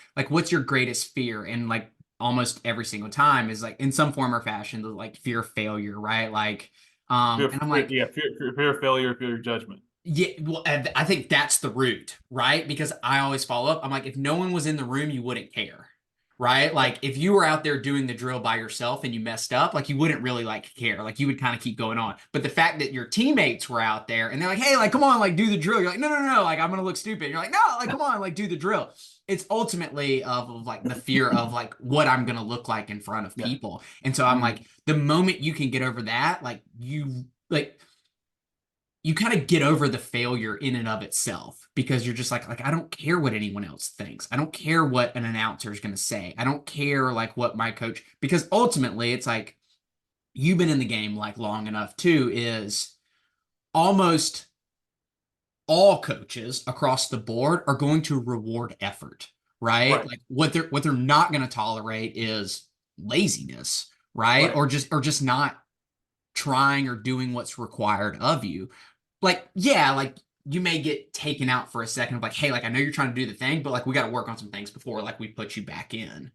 your greatest fear? And like almost every single time is like in some form or fashion, the like fear of failure, right? Like, and I'm like, fear of failure, fear of judgment. yeah, well, and I think that's the root, right? Because I always follow up. I'm like, if no one was in the room, you wouldn't care, right? Yeah, Like, if you were out there doing the drill by yourself and you messed up, like, you wouldn't really like care. Like, you would kind of keep going on. But the fact that your teammates were out there and they're like, hey, like, come on, like, do the drill. You're like, no, no, no, like, I'm gonna look stupid. You're like, no, like, come on, like, do the drill. It's ultimately of like the fear of like what I'm gonna look like in front of yeah. people. And so I'm Mhm. like, the moment you can get over that, like you kind of get over the failure in and of itself because you're just like I don't care what anyone else thinks. I don't care what an announcer is going to say. I don't care like what my coach, because ultimately it's like you've been in the game like long enough too, is almost all coaches across the board are going to reward effort, right? Right, Like what they're not going to tolerate is laziness, right? right. Or just not trying or doing what's required of you. Like, yeah, like you may get taken out for a second of like, hey, like I know you're trying to do the thing, but like we got to work on some things before like we put you back in,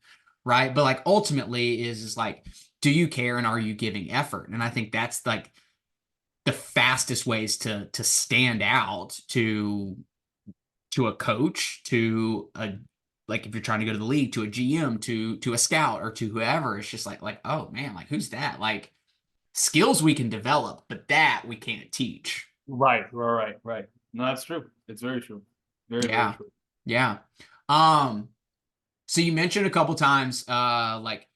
right? But like ultimately is like, do you care and are you giving effort? And I think that's like the fastest ways to stand out to a coach, to a like if you're trying to go to the league, to a GM, to a scout or to whoever. It's just like oh man, like who's that? Like skills we can develop, but that we can't teach. Right. No, that's true. It's very true. Very Yeah. true. Yeah. Um, so you mentioned a couple times like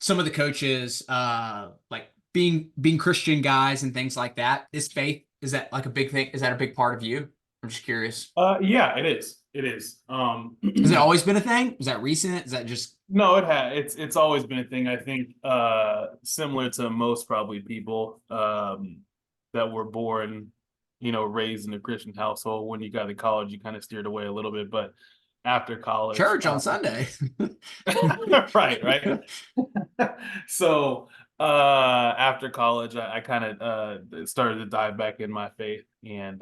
some of the coaches like being Christian guys and things like that. Is faith, is that like a big thing? Is that a big part of you? I'm just curious. Yeah, it is. It is. Has it always been a thing? Is that recent? Is that just No, it's always been a thing. I think similar to most probably people that were born, raised in a Christian household. When you got to college, you kind of steered away a little bit, but after college, church on Sunday? right. So after college, I kind of started to dive back in my faith, and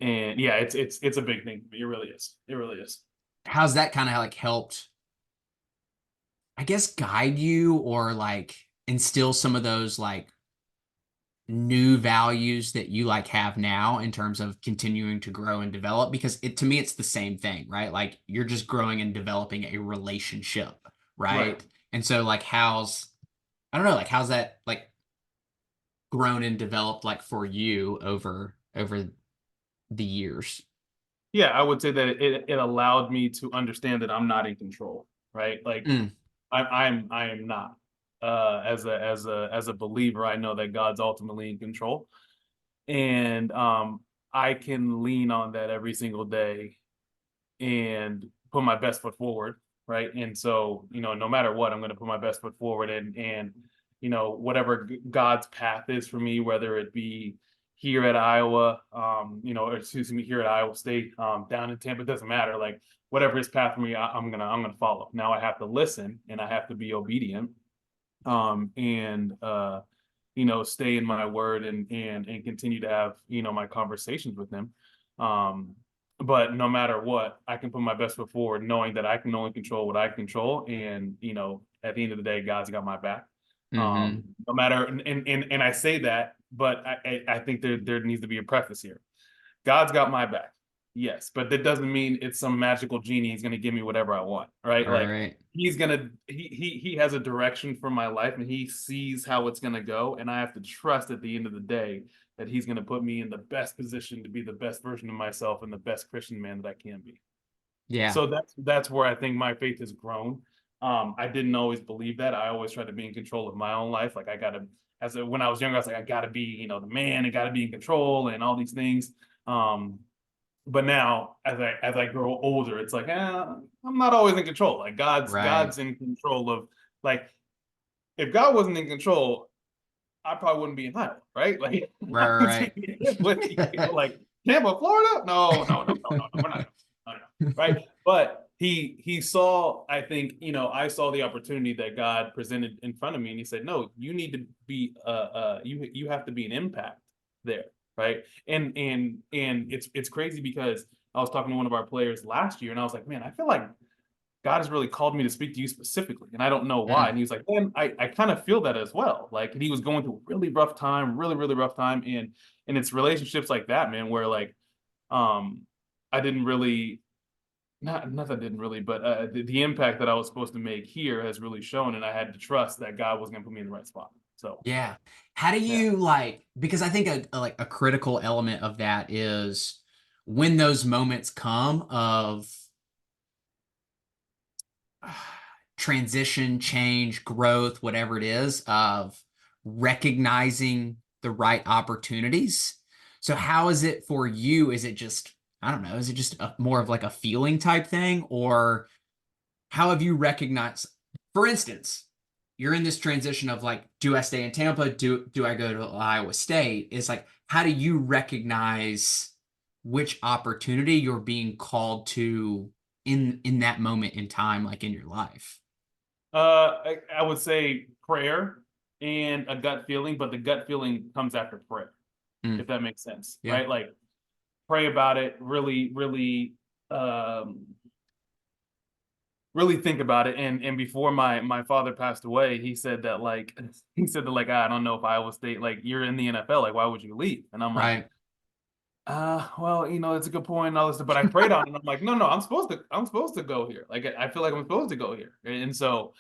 yeah, it's a big thing. It really is. It really is. How's that kind of like helped, I guess, guide you or like instill some of those like new values that you like have now in terms of continuing to grow and develop? Because it to me it's the same thing, right? Like you're just growing and developing a relationship, Right. right? And so like how's, I don't know, like how's that like grown and developed like for you over the years? Yeah, I would say that it allowed me to understand that I'm not in control, right? Like Mm, I am not. As a believer, I know that God's ultimately in control, and I can lean on that every single day and put my best foot forward, right? And so, no matter what, I'm going to put my best foot forward, and whatever God's path is for me, whether it be here at Iowa, or excuse me, here at Iowa State, down in Tampa, it doesn't matter. Like whatever his path for me, I'm gonna follow. Now I have to listen and I have to be obedient, and stay in my word and continue to have my conversations with him. Um, but no matter what, I can put my best foot forward, knowing that I can only control what I control, and at the end of the day, God's got my back. mm-hmm. No matter, and I say that, but I think there needs to be a preface here. God's got my back. Yes, but that doesn't mean it's some magical genie. He's going to give me whatever I want, right? Right, Like right. he has a direction for my life, and he sees how it's going to go, and I have to trust at the end of the day that he's going to put me in the best position to be the best version of myself and the best Christian man that I can be. Yeah. So that's where I think my faith has grown. I didn't always believe that. I always tried to be in control of my own life. Like I got to, when I was younger, I was like, I got to be, the man, and got to be in control and all these things. Um, but now as I grow older, it's like, I'm not always in control. Like Right. God's in control of, like, if God wasn't in control, I probably wouldn't be in Iowa, right? Like Right, with right. like Tampa, Florida. No, we're not. No, no, right? But he saw, I think, I saw the opportunity that God presented in front of me, and he said, no, you need to be you have to be an impact there, right? And it's crazy because I was talking to one of our players last year, and I was like, man, I feel like God has really called me to speak to you specifically, and I don't know why. Mm. And he was like, man, I kind of feel that as well. Like, and he was going through a really rough time, really rough time, and it's relationships like that, man, where like, um, I didn't really, not that I didn't really, but the impact that I was supposed to make here has really shown, and I had to trust that God was going to put me in the right spot. So Yeah. How do yeah. you like, because I think like a critical element of that is when those moments come of transition, change, growth, whatever it is, of recognizing the right opportunities. So how is it for you? Is it just, I don't know, is it just more of like a feeling type thing? Or how have you recognized, for instance, you're in this transition of like, do I stay in Tampa? Do I go to Iowa State? It's like, how do you recognize which opportunity you're being called to in that moment in time, like in your life? I would say prayer and a gut feeling, but the gut feeling comes after prayer. if that makes sense, Yeah. right? Like pray about it, um, really think about it. And before my father passed away, he said that like I don't know if Iowa State, like you're in the NFL, like why would you leave? And I'm like, Right. well, it's a good point and all this, but I prayed on it. And I'm like, no, I'm supposed to go here. Like I feel like I'm supposed to go here. And so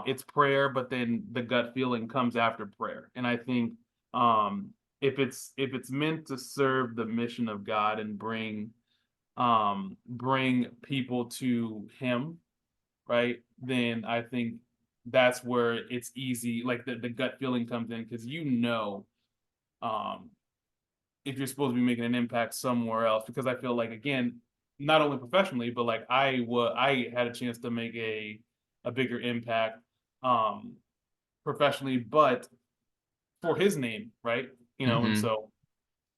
it's prayer, but then the gut feeling comes after prayer. And I think if it's meant to serve the mission of God and bring people to him, right? Then I think that's where it's easy, like the gut feeling comes in because um if you're supposed to be making an impact somewhere else. Because I feel like again, not only professionally, but like I had a chance to make a bigger impact um professionally, but for his name, right? And Hmm. so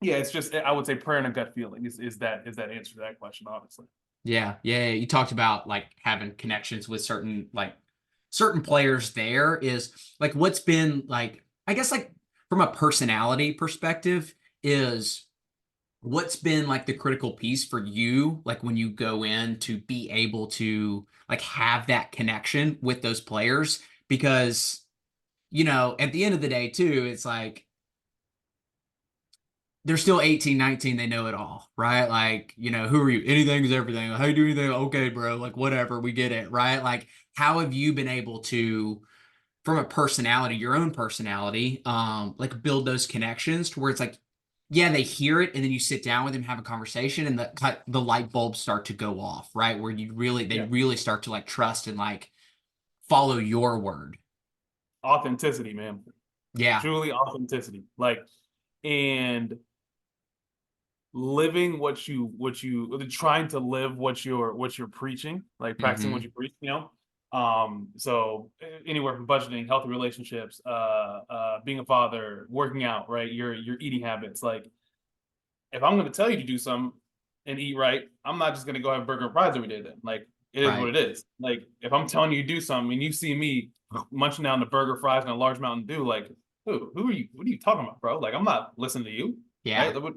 yeah, it's just I would say prayer and a gut feeling is that answer to that question, honestly. Yeah, yeah. You talked about like having connections with certain players there is like what's been like I guess like from a personality perspective is what's been like the critical piece for you like when you go in to be able to like have that connection with those players because at the end of the day too it's like they're still 18, 19. They know it all, right? Like, who are you? Anything is everything. How you do anything? Okay, bro. Like, whatever. We get it, right? Like, how have you been able to, from a personality, your own personality, like build those connections to where it's like, yeah, they hear it, and then you sit down with them, have a conversation, and the light bulbs start to go off, right? Where they Yeah. really start to like trust and like follow your word. Authenticity, man. Yeah. Truly authenticity. Like, and living what you trying to live what you're preaching, like practicing what Hmm. you preach, so anywhere from budgeting, healthy relationships, being a father, working out, right, your eating habits. Like if I'm going to tell you to do something and eat right, I'm not just going to go have burger and fries every day. Then like it is what Right. it is. Like if I'm telling you to do something and you see me munching down the burger, fries, and a large Mountain Dew, like who are you, what are you talking about, bro? Like I'm not listening to you, right? Yeah.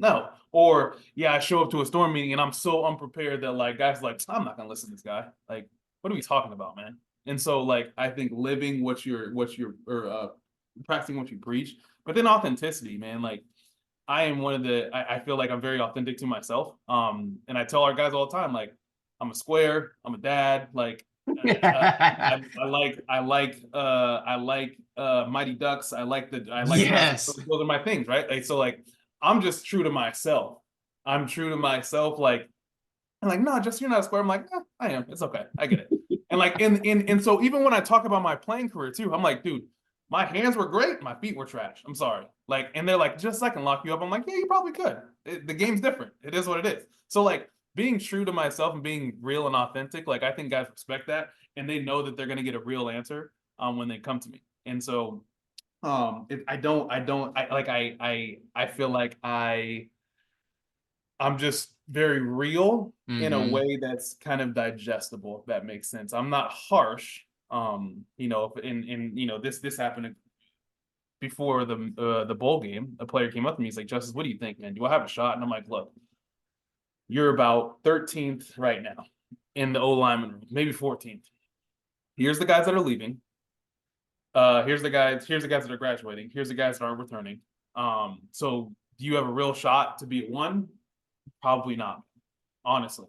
No. Or yeah, I show up to a storm meeting and I'm so unprepared that like guys like I'm not gonna listen to this guy. Like, what are we talking about, man? And so like I think living what you're or practicing what you preach, but then authenticity, man. Like I am one of I feel like I'm very authentic to myself. And I tell our guys all the time, like I'm a square, I'm a dad, like I like Mighty Ducks. I like Jurassic Yes. Park. Those are my things, right? Like so, like I'm just true to myself. I'm true to myself. Like I'm like, no, just you're not a square. I'm like, I am. It's okay. I get it. And like, and so even when I talk about my playing career too, I'm like, dude, my hands were great, my feet were trash. I'm sorry. Like, and they're like, just I can lock you up. I'm like, yeah, you probably could. The game's different. It is what it is. So like, being true to myself and being real and authentic, like I think guys respect that, and they know that they're gonna get a real answer when they come to me. And so, if I feel like I'm just very real in a Hmm. way that's kind of digestible, if that makes sense. I'm not harsh. This happened before the bowl game. A player came up to me. He's like, Justice, what do you think, man? Do I have a shot? And I'm like, look, you're about 13th right now in the O lineman room, maybe 14th. Here's the guys that are leaving. Here's the guys that are graduating. Here's the guys that aren't returning. So do you have a real shot to be at one? Probably not, honestly.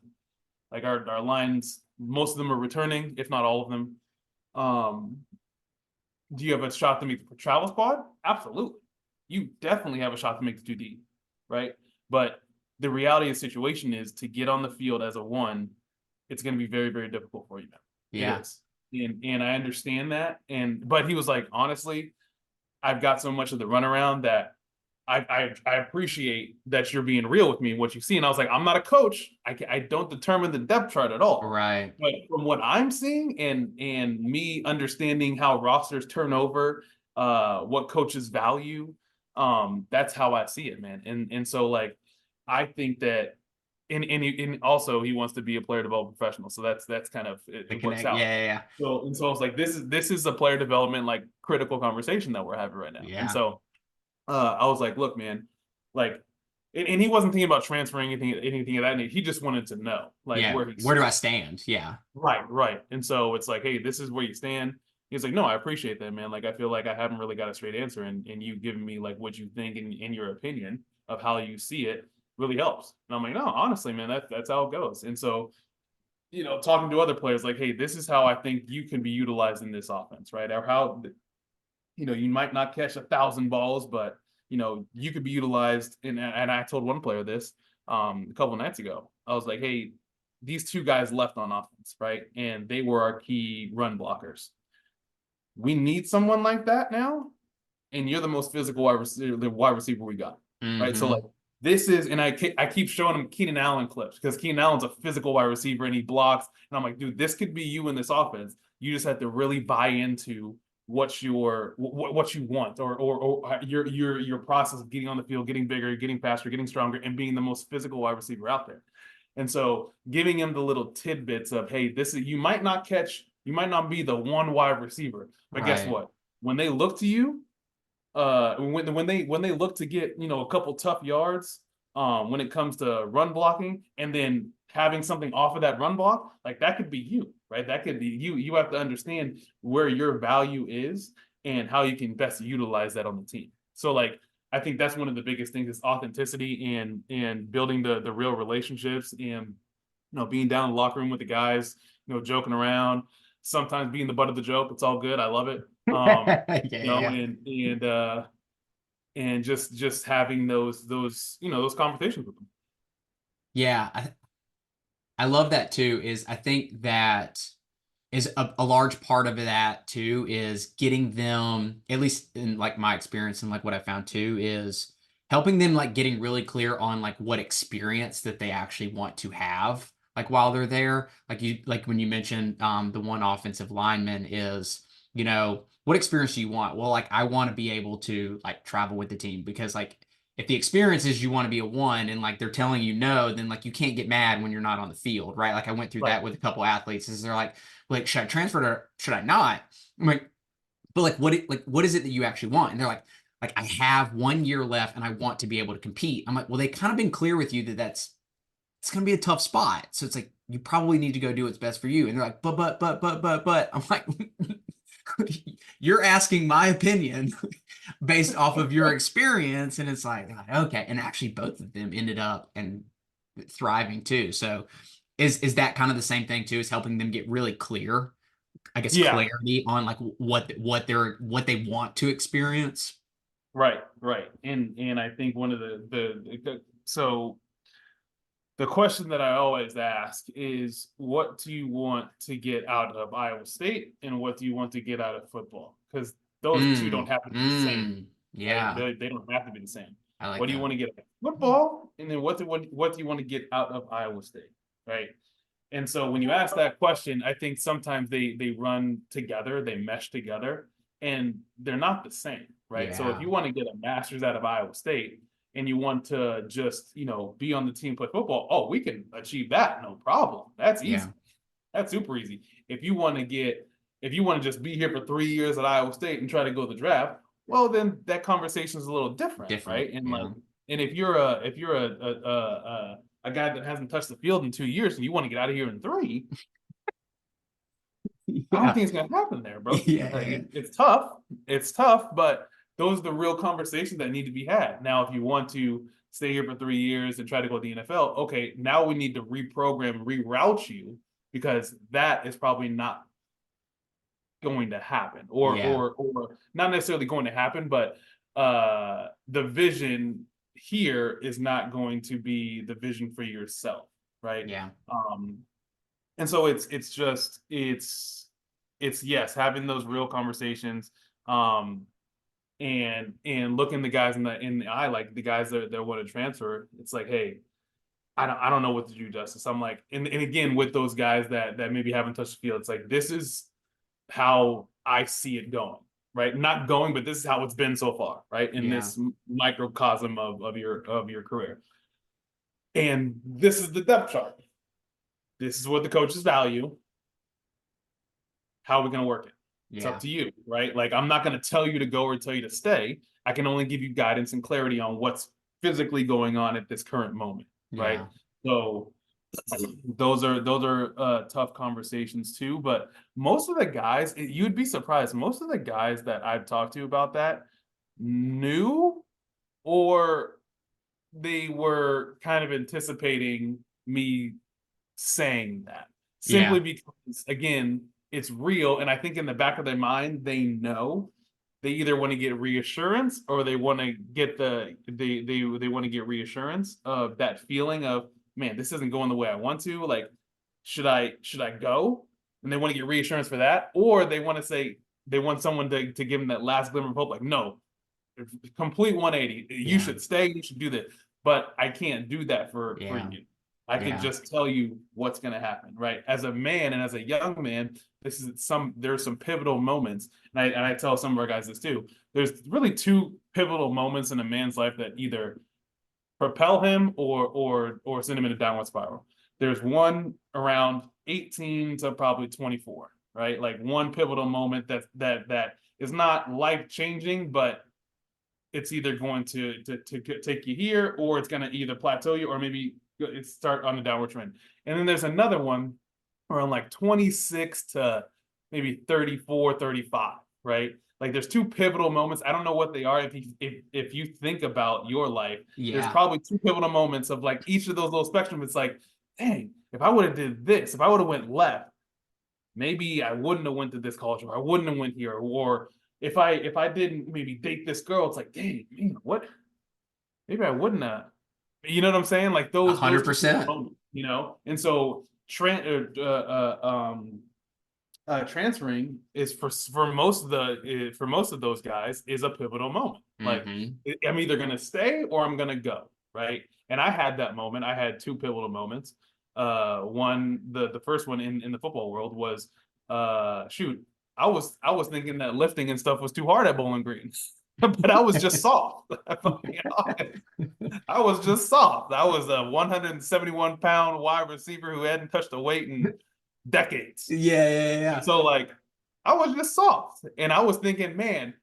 Like our lines, most of them are returning, if not all of them. Um, do you have a shot to make the travel squad? Absolutely. You definitely have a shot to make the 2D, right? But the reality of the situation is to get on the field as a one, it's going to be very, very difficult for you, man. It Yeah. is. And I understand that. But he was like, honestly, I've got so much of the runaround that I appreciate that you're being real with me and what you see. And I was like, I'm not a coach. I don't determine the depth chart at all. Right. But from what I'm seeing and me understanding how rosters turn over, what coaches value, that's how I see it, man. And so like I think that and also he wants to be a player development professional. So that's kind of The it works connect. out. Yeah. Yeah. So I was like, this is a player development like critical conversation that we're having right now. And Yeah. so I was like, look, man, Like, and he wasn't thinking about transferring anything of that nature. He just wanted to know like Yeah. where he Where do I stood. stand? Yeah. Right, right. And so it's like, hey, this is where you stand. He's like, no, I appreciate that, man. Like, I feel like I haven't really got a straight answer, and you giving me like what you think and in your opinion of how you see it really helps. And I'm like, no, honestly, man, that's how it goes. And so, talking to other players, like, hey, this is how I think you can be utilized in this offense, right? Or how, you might not catch 1,000 balls, but you could be utilized. And I told one player this a couple of nights ago. I was like, hey, these two guys left on offense, right? And they were our key run blockers. We need someone like that now, and you're the most physical wide receiver we got, right? So like Hmm. this is, and I keep showing him Keenan Allen clips because Keenan Allen's a physical wide receiver and he blocks, and I'm like, dude, this could be you in this offense. You just have to really buy into what you want, or your process of getting on the field, getting bigger, getting faster, getting stronger, and being the most physical wide receiver out there. And so giving him the little tidbits of, hey, this is, you might not be the one wide receiver, but guess Right. what? When they look to you, when they look to get a couple tough yards, when it comes to run blocking, and then having something off of that run block, like that could be you, right? That could be you. You have to understand where your value is and how you can best utilize that on the team. So like I think that's one of the biggest things is authenticity and building the real relationships, and being down in the locker room with the guys, joking around, sometimes being the butt of the joke. It's all good. I love it. Yeah. Yeah. And just having those conversations with them. Yeah. I love that too. I think that is a large part of that too is getting them, at least in like my experience and like what I found too, is helping them like getting really clear on like what experience that they actually want to have like while they're there. Like when you mentioned the one offensive lineman is, what experience do you want? Well, like I want to be able to like travel with the team because like if the experience is you want to be a one and like they're telling you no, then like you can't get mad when you're not on the field, right? Like I went through Right. that with a couple athletes is they're like, should I transfer or should I not? I'm like, but like what is it that you actually want? And they're like I have 1 year left and I want to be able to compete. I'm like, well, they kind of been clear with you that it's gonna be a tough spot. So it's like you probably need to go do what's best for you. And they're like, but I'm like, you're asking my opinion based off of your experience. And it's like, okay. And actually both of them ended up and thriving too. So is that kind of the same thing too, is helping them get really clear, I guess, Yeah. clarity on like what they want to experience. Right. Right. And I think one of so the question that I always ask is, what do you want to get out of Iowa State, and what do you want to get out of football? Because those two don't have to be the same, right? Yeah, They don't have to be the same. I like What do you that. want to get out of football, and then what do you want to get out of Iowa State, right? And so when you ask that question, I think sometimes they run together, they mesh together, and they're not the same, right? So if Yeah, you want to get a master's out of Iowa State and you want to just, be on the team, play football, oh, we can achieve that, no problem. That's yeah, easy. That's super easy. If you want to just be here for 3 years at Iowa State and try to go to the draft, well, then that conversation is a little different, different. right? And like, Yeah. and if you're a guy that hasn't touched the field in 2 years and you want to get out of here in three, I don't Yeah. think it's gonna happen there, bro. Like Yeah. it's tough. It's tough, but those are the real conversations that need to be had. Now, if you want to stay here for 3 years and try to go to the NFL, okay, now we need to reprogram, reroute you, because that is probably not going to happen, Yeah. or not necessarily going to happen, but the vision here is not going to be the vision for yourself, right? Yeah. Um, and so it's yes, having those real conversations, um, and looking the guys in the eye, like the guys that want to transfer. It's like, hey, I don't know what to do, Justice. I'm like, and again with those guys that maybe haven't touched the field, it's like this is how I see it going, right? Not going, but this is how it's been so far, right? In Yeah. this microcosm of your career. And this is the depth chart. This is what the coaches value. How are we going to work it? It's up Yeah. to you, right? Like I'm not going to tell you to go or tell you to stay. I can only give you guidance and clarity on physically going on at this current moment, right? Yeah. So those are tough conversations too. But most of the guys, you'd be surprised, most of the guys that I've talked to about that knew, or they were kind of anticipating me saying that, simply Yeah. because, again, it's real. And I think in the back of their mind, they know they either want to get reassurance, or they want to get they want to get reassurance of that feeling of, man, this isn't going the way I want to. Like, should I go? And they want to get reassurance for that, or they want to say, they want someone to give them that last glimmer of hope, like, no, complete 180. You Yeah. should stay. You should do this. But I can't do that for Yeah. you. I can Yeah. just tell you what's going to happen, right? As a man and as a young man, there's some pivotal moments, and I tell some of our guys this too. There's really two pivotal moments in a man's life that either propel him or send him in a downward spiral. There's one around 18 to probably 24, right? Like one pivotal moment that is not life changing, but it's either going to take you here, or it's going to either plateau you, or maybe it start on a downward trend. And then there's another one around like 26 to maybe 34, 35, right? Like there's two pivotal moments. I don't know what they are. If you think about your life, there's Yeah. probably two pivotal moments of like each of those little spectrum. It's like, dang, if I would have did this, if I would have went left, maybe I wouldn't have went to this culture, or I wouldn't have went here, or if I didn't maybe date this girl, it's like, dang, man, what? Maybe I wouldn't have. You know what I'm saying? Like A those hundred two percent. moments, you know. And so transferring is for most of those guys is a pivotal moment. Like, Mm-hmm. I'm either gonna stay or I'm gonna go, right? And I had that moment. I had two pivotal moments. One, the first one in the football world was, shoot, I was thinking that lifting and stuff was too hard at Bowling Green. But I was just soft. If I'm being honest. I was just soft. I was a 171-pound wide receiver who hadn't touched a weight in decades. Yeah, yeah, And yeah. so, like, I was just soft. And I was thinking, man,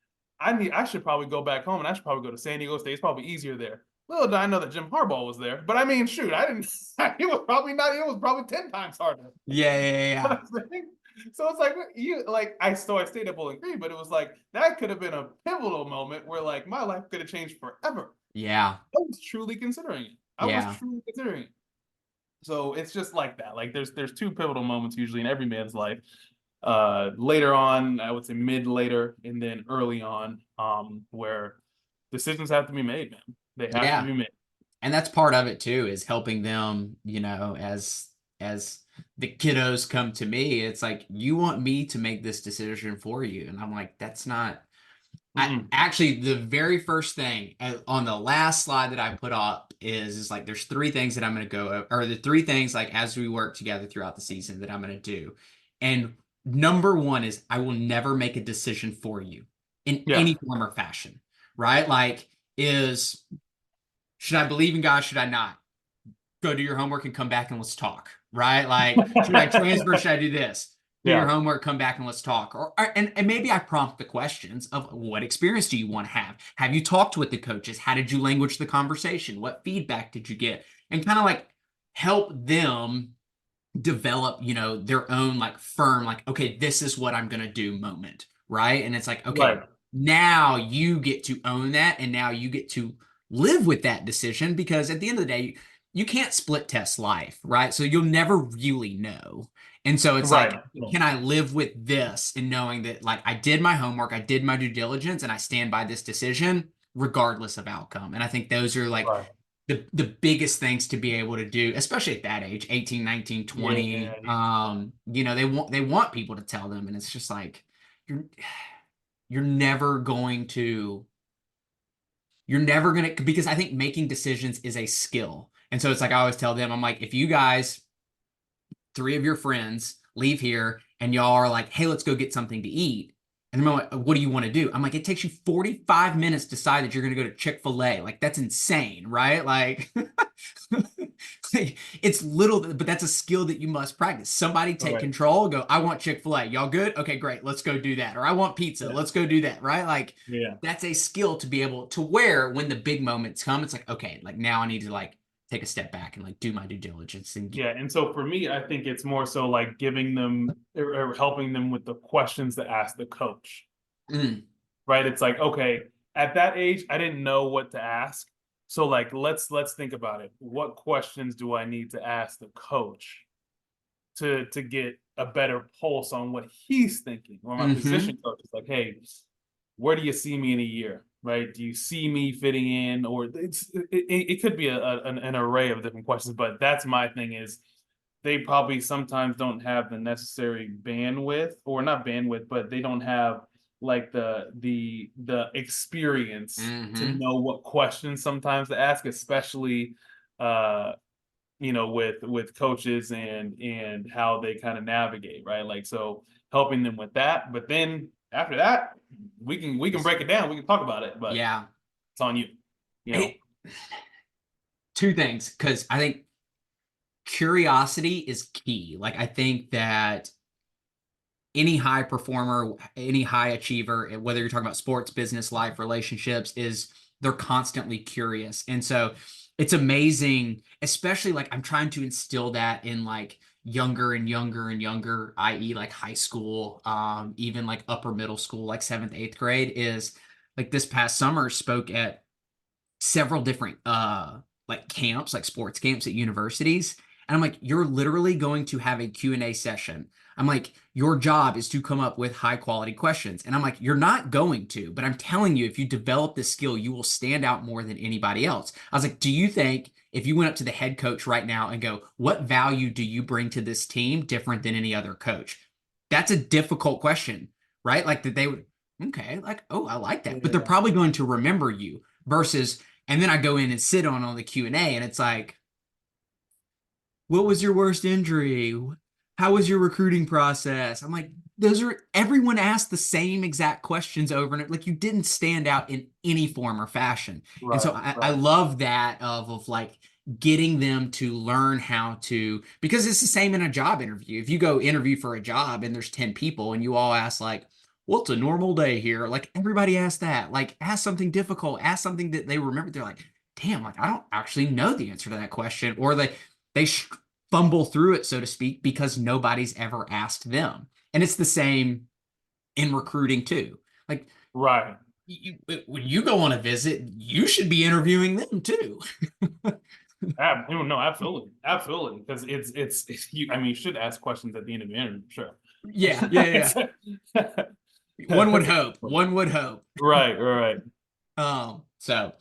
I should probably go back home, and I should probably go to San Diego State. It's probably easier there. Little did I know that Jim Harbaugh was there. But I mean, shoot, I didn't it was probably not, it was probably 10 times harder. Yeah, yeah, yeah. So it's like, I stayed at Bowling Green, but it was like that could have been a pivotal moment where like my life could have changed forever. Yeah. I was truly considering it. I was Yeah. truly considering it. So it's just like that. Like there's two pivotal moments usually in every man's life. Later on, I would say mid later, and then early on, where decisions have to be made, man. They have to Yeah. be made. And that's part of it too, is helping them, as the kiddos come to me, it's like, you want me to make this decision for you. And I'm like, that's not. I Mm-mm. actually, the very first thing on the last slide that I put up is like, there's three things that I'm going to go over, or the three things like as we work together throughout the season that I'm going to do. And number one is, I will never make a decision for you in Yeah. any form or fashion, right? Like, should I believe in God? Should I not? Go do your homework and come back and let's talk, right? Like, should I transfer? Should I do this? Do your Yeah. homework, come back and let's talk. And maybe I prompt the questions of, what experience do you want to have? Have you talked with the coaches? How did you language the conversation? What feedback did you get? And kind of like help them develop, their own like firm, like, okay, this is what I'm gonna do moment, right? And it's like, okay, Right. now you get to own that, and now you get to live with that decision, because at the end of the day, you can't split test life, right? So you'll never really know. And so it's like, Right. can I live with this and knowing that like I did my homework, I did my due diligence, and I stand by this decision regardless of outcome. And I think those are like Right. the biggest things to be able to do, especially at that age, 18, 19, Yeah. 20. They want people to tell them, and it's just like, you're you're never going to because I think making decisions is a skill. And so it's like, I always tell them, I'm like, if you guys, three of your friends, leave here and y'all are like, hey, let's go get something to eat. And they're like, what do you want to do? I'm like, it takes you 45 minutes to decide that you're going to go to Chick-fil-A. Like, that's insane, right? Like, It's little, but that's a skill that you must practice. Somebody take Right. control, go, I want Chick-fil-A. Y'all good? Okay, great. Let's go do that. Or I want pizza. Yeah. Let's go do that. Right? Like Yeah. that's a skill to be able to wear when the big moments come. It's like, okay, like now I need to like take a step back and like do my due diligence and Yeah. And so for me, I think it's more so like giving them or helping them with the questions to ask the coach. mm, Right? It's like, okay, at that age, I didn't know what to ask. So like let's think about it. What questions do I need to ask the coach to get a better pulse on what he's thinking? Or my mm-hmm. position coach is like, hey, where do you see me in a year? Right? Do you see me fitting in? Or it could be an array of different questions, but that's my thing is they probably sometimes don't have the necessary bandwidth, or not bandwidth, but they don't have like the experience to Mm-hmm. know what questions sometimes to ask, especially uh with coaches and how they kind of navigate, right? Like so helping them with that. But then after that, we can break it down, we can talk about it, but Yeah. it's on you, you know. It, two things, because I think curiosity is key. Like I think that any high performer, any high achiever, whether you're talking about sports, business, life, relationships, is they're constantly curious. And so it's amazing, especially like I'm trying to instill that in like younger and younger and younger, i.e., like high school, even like upper middle school, like seventh, eighth grade, is like this past summer spoke at several different like camps, like sports camps at universities. And I'm like, you're literally going to have a Q&A session. I'm like, your job is to come up with high quality questions. And I'm like, you're not going to, but I'm telling you, if you develop this skill, you will stand out more than anybody else. I was like, do you think if you went up to the head coach right now and go, what value do you bring to this team different than any other coach? That's a difficult question, right? Like that they would, okay, like, oh, I like that. But they're Yeah. probably going to remember you versus, and then I go in and sit on the Q&A and it's like, what was your worst injury? How was your recruiting process? I'm like, those are everyone asked the same exact questions over and like you didn't stand out in any form or fashion. And so Right, I right. love that of like getting them to learn how to, because it's the same in a job interview. If you go interview for a job and there's 10 people and you all ask like, what's a normal day here? Like everybody asks that. Like ask something difficult, ask something that they remember. They're like, damn, like I don't actually know the answer to that question. Or they fumble through it, so to speak, because nobody's ever asked them. And it's the same in recruiting too. Like Right. when you go on a visit, you should be interviewing them too. No, absolutely, absolutely, because it's you. I mean, you should ask questions at the end of the interview, sure. Yeah, yeah, yeah. One would hope. One would hope. Right, right, So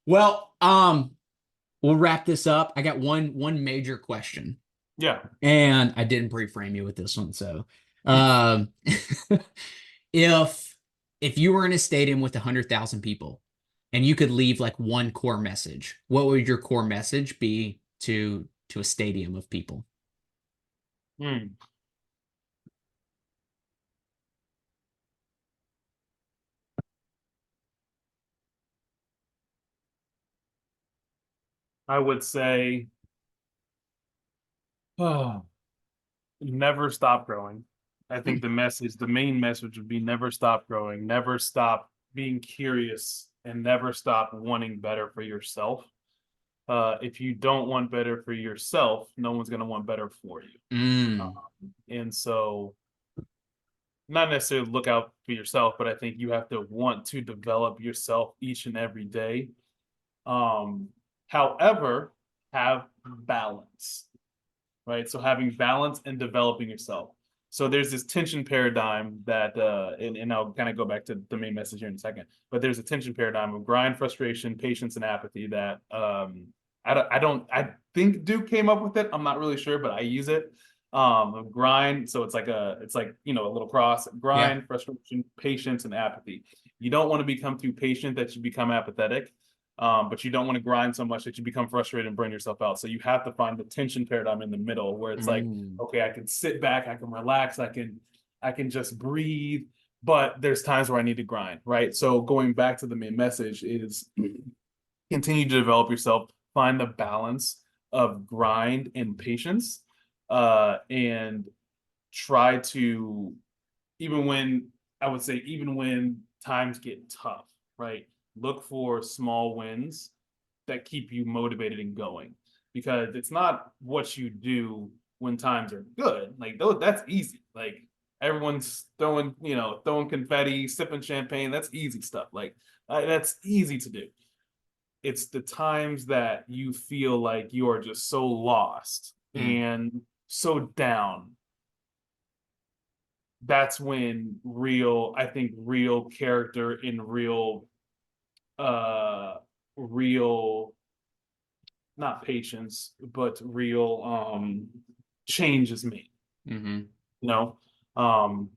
well, we'll wrap this up. I got one major question. yeah. And I didn't pre-frame you with this one. So um if if you were in a stadium with 100,000 people and you could leave like one core message, what would your core message be to a stadium of people? Hmm. I would say, oh, never stop growing. I think the main message would be never stop growing, never stop being curious, and never stop wanting better for yourself. If you don't want better for yourself, no one's going to want better for you. Mm, And so, not necessarily look out for yourself, but I think you have to want to develop yourself each and every day. Um, However, have balance, right? So having balance and developing yourself. So there's this tension paradigm that, and I'll kind of go back to the main message here in a second, but there's a tension paradigm of grind, frustration, patience, and apathy that I think Duke came up with it. I'm not really sure, but I use it. Grind. So it's like, a little cross, yeah. grind, frustration, patience, and apathy. You don't want to become too patient that you become apathetic. But you don't want to grind so much that you become frustrated and burn yourself out. So you have to find the tension paradigm in the middle where it's like, Mm, okay, I can sit back, I can relax, I can just breathe, but there's times where I need to grind, right? So going back to the main message is continue to develop yourself, find the balance, of grind and patience, and try to, even when I would say, even when times get tough, right? Look for small wins that keep you motivated and going, because it's not what you do when times are good. Like those, that's easy. Like everyone's throwing, throwing confetti, sipping champagne. That's easy stuff. Like that's easy to do. It's the times that you feel like you are just so lost Mm, and so down. That's when real, I think, real character and uh real, not patience, but real change is made, mm-hmm. you know? Um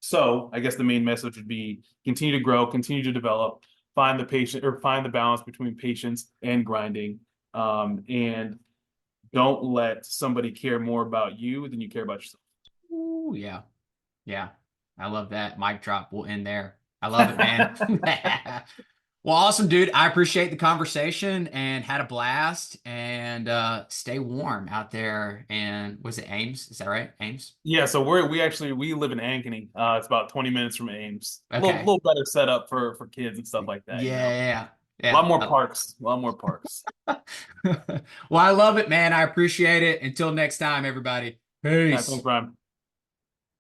so I guess the main message would be continue to grow, continue to develop, find the patient, or find the balance between patience and grinding. And don't let somebody care more about you than you care about yourself. Ooh, yeah. Yeah. I love that. Mic drop. We'll end there. I love it, man. Well, awesome, dude. I appreciate the conversation and had a blast. And stay warm out there. And was it Ames? Is that right? Ames? Yeah, so we live in Ankeny. It's about 20 minutes from Ames. A little Okay. little better setup for kids and stuff like that, you know. Yeah. A lot Yeah. more parks, a lot more parks. Well, I love it, man. I appreciate it. Until next time, everybody. Yeah, thanks, Peace. Brian.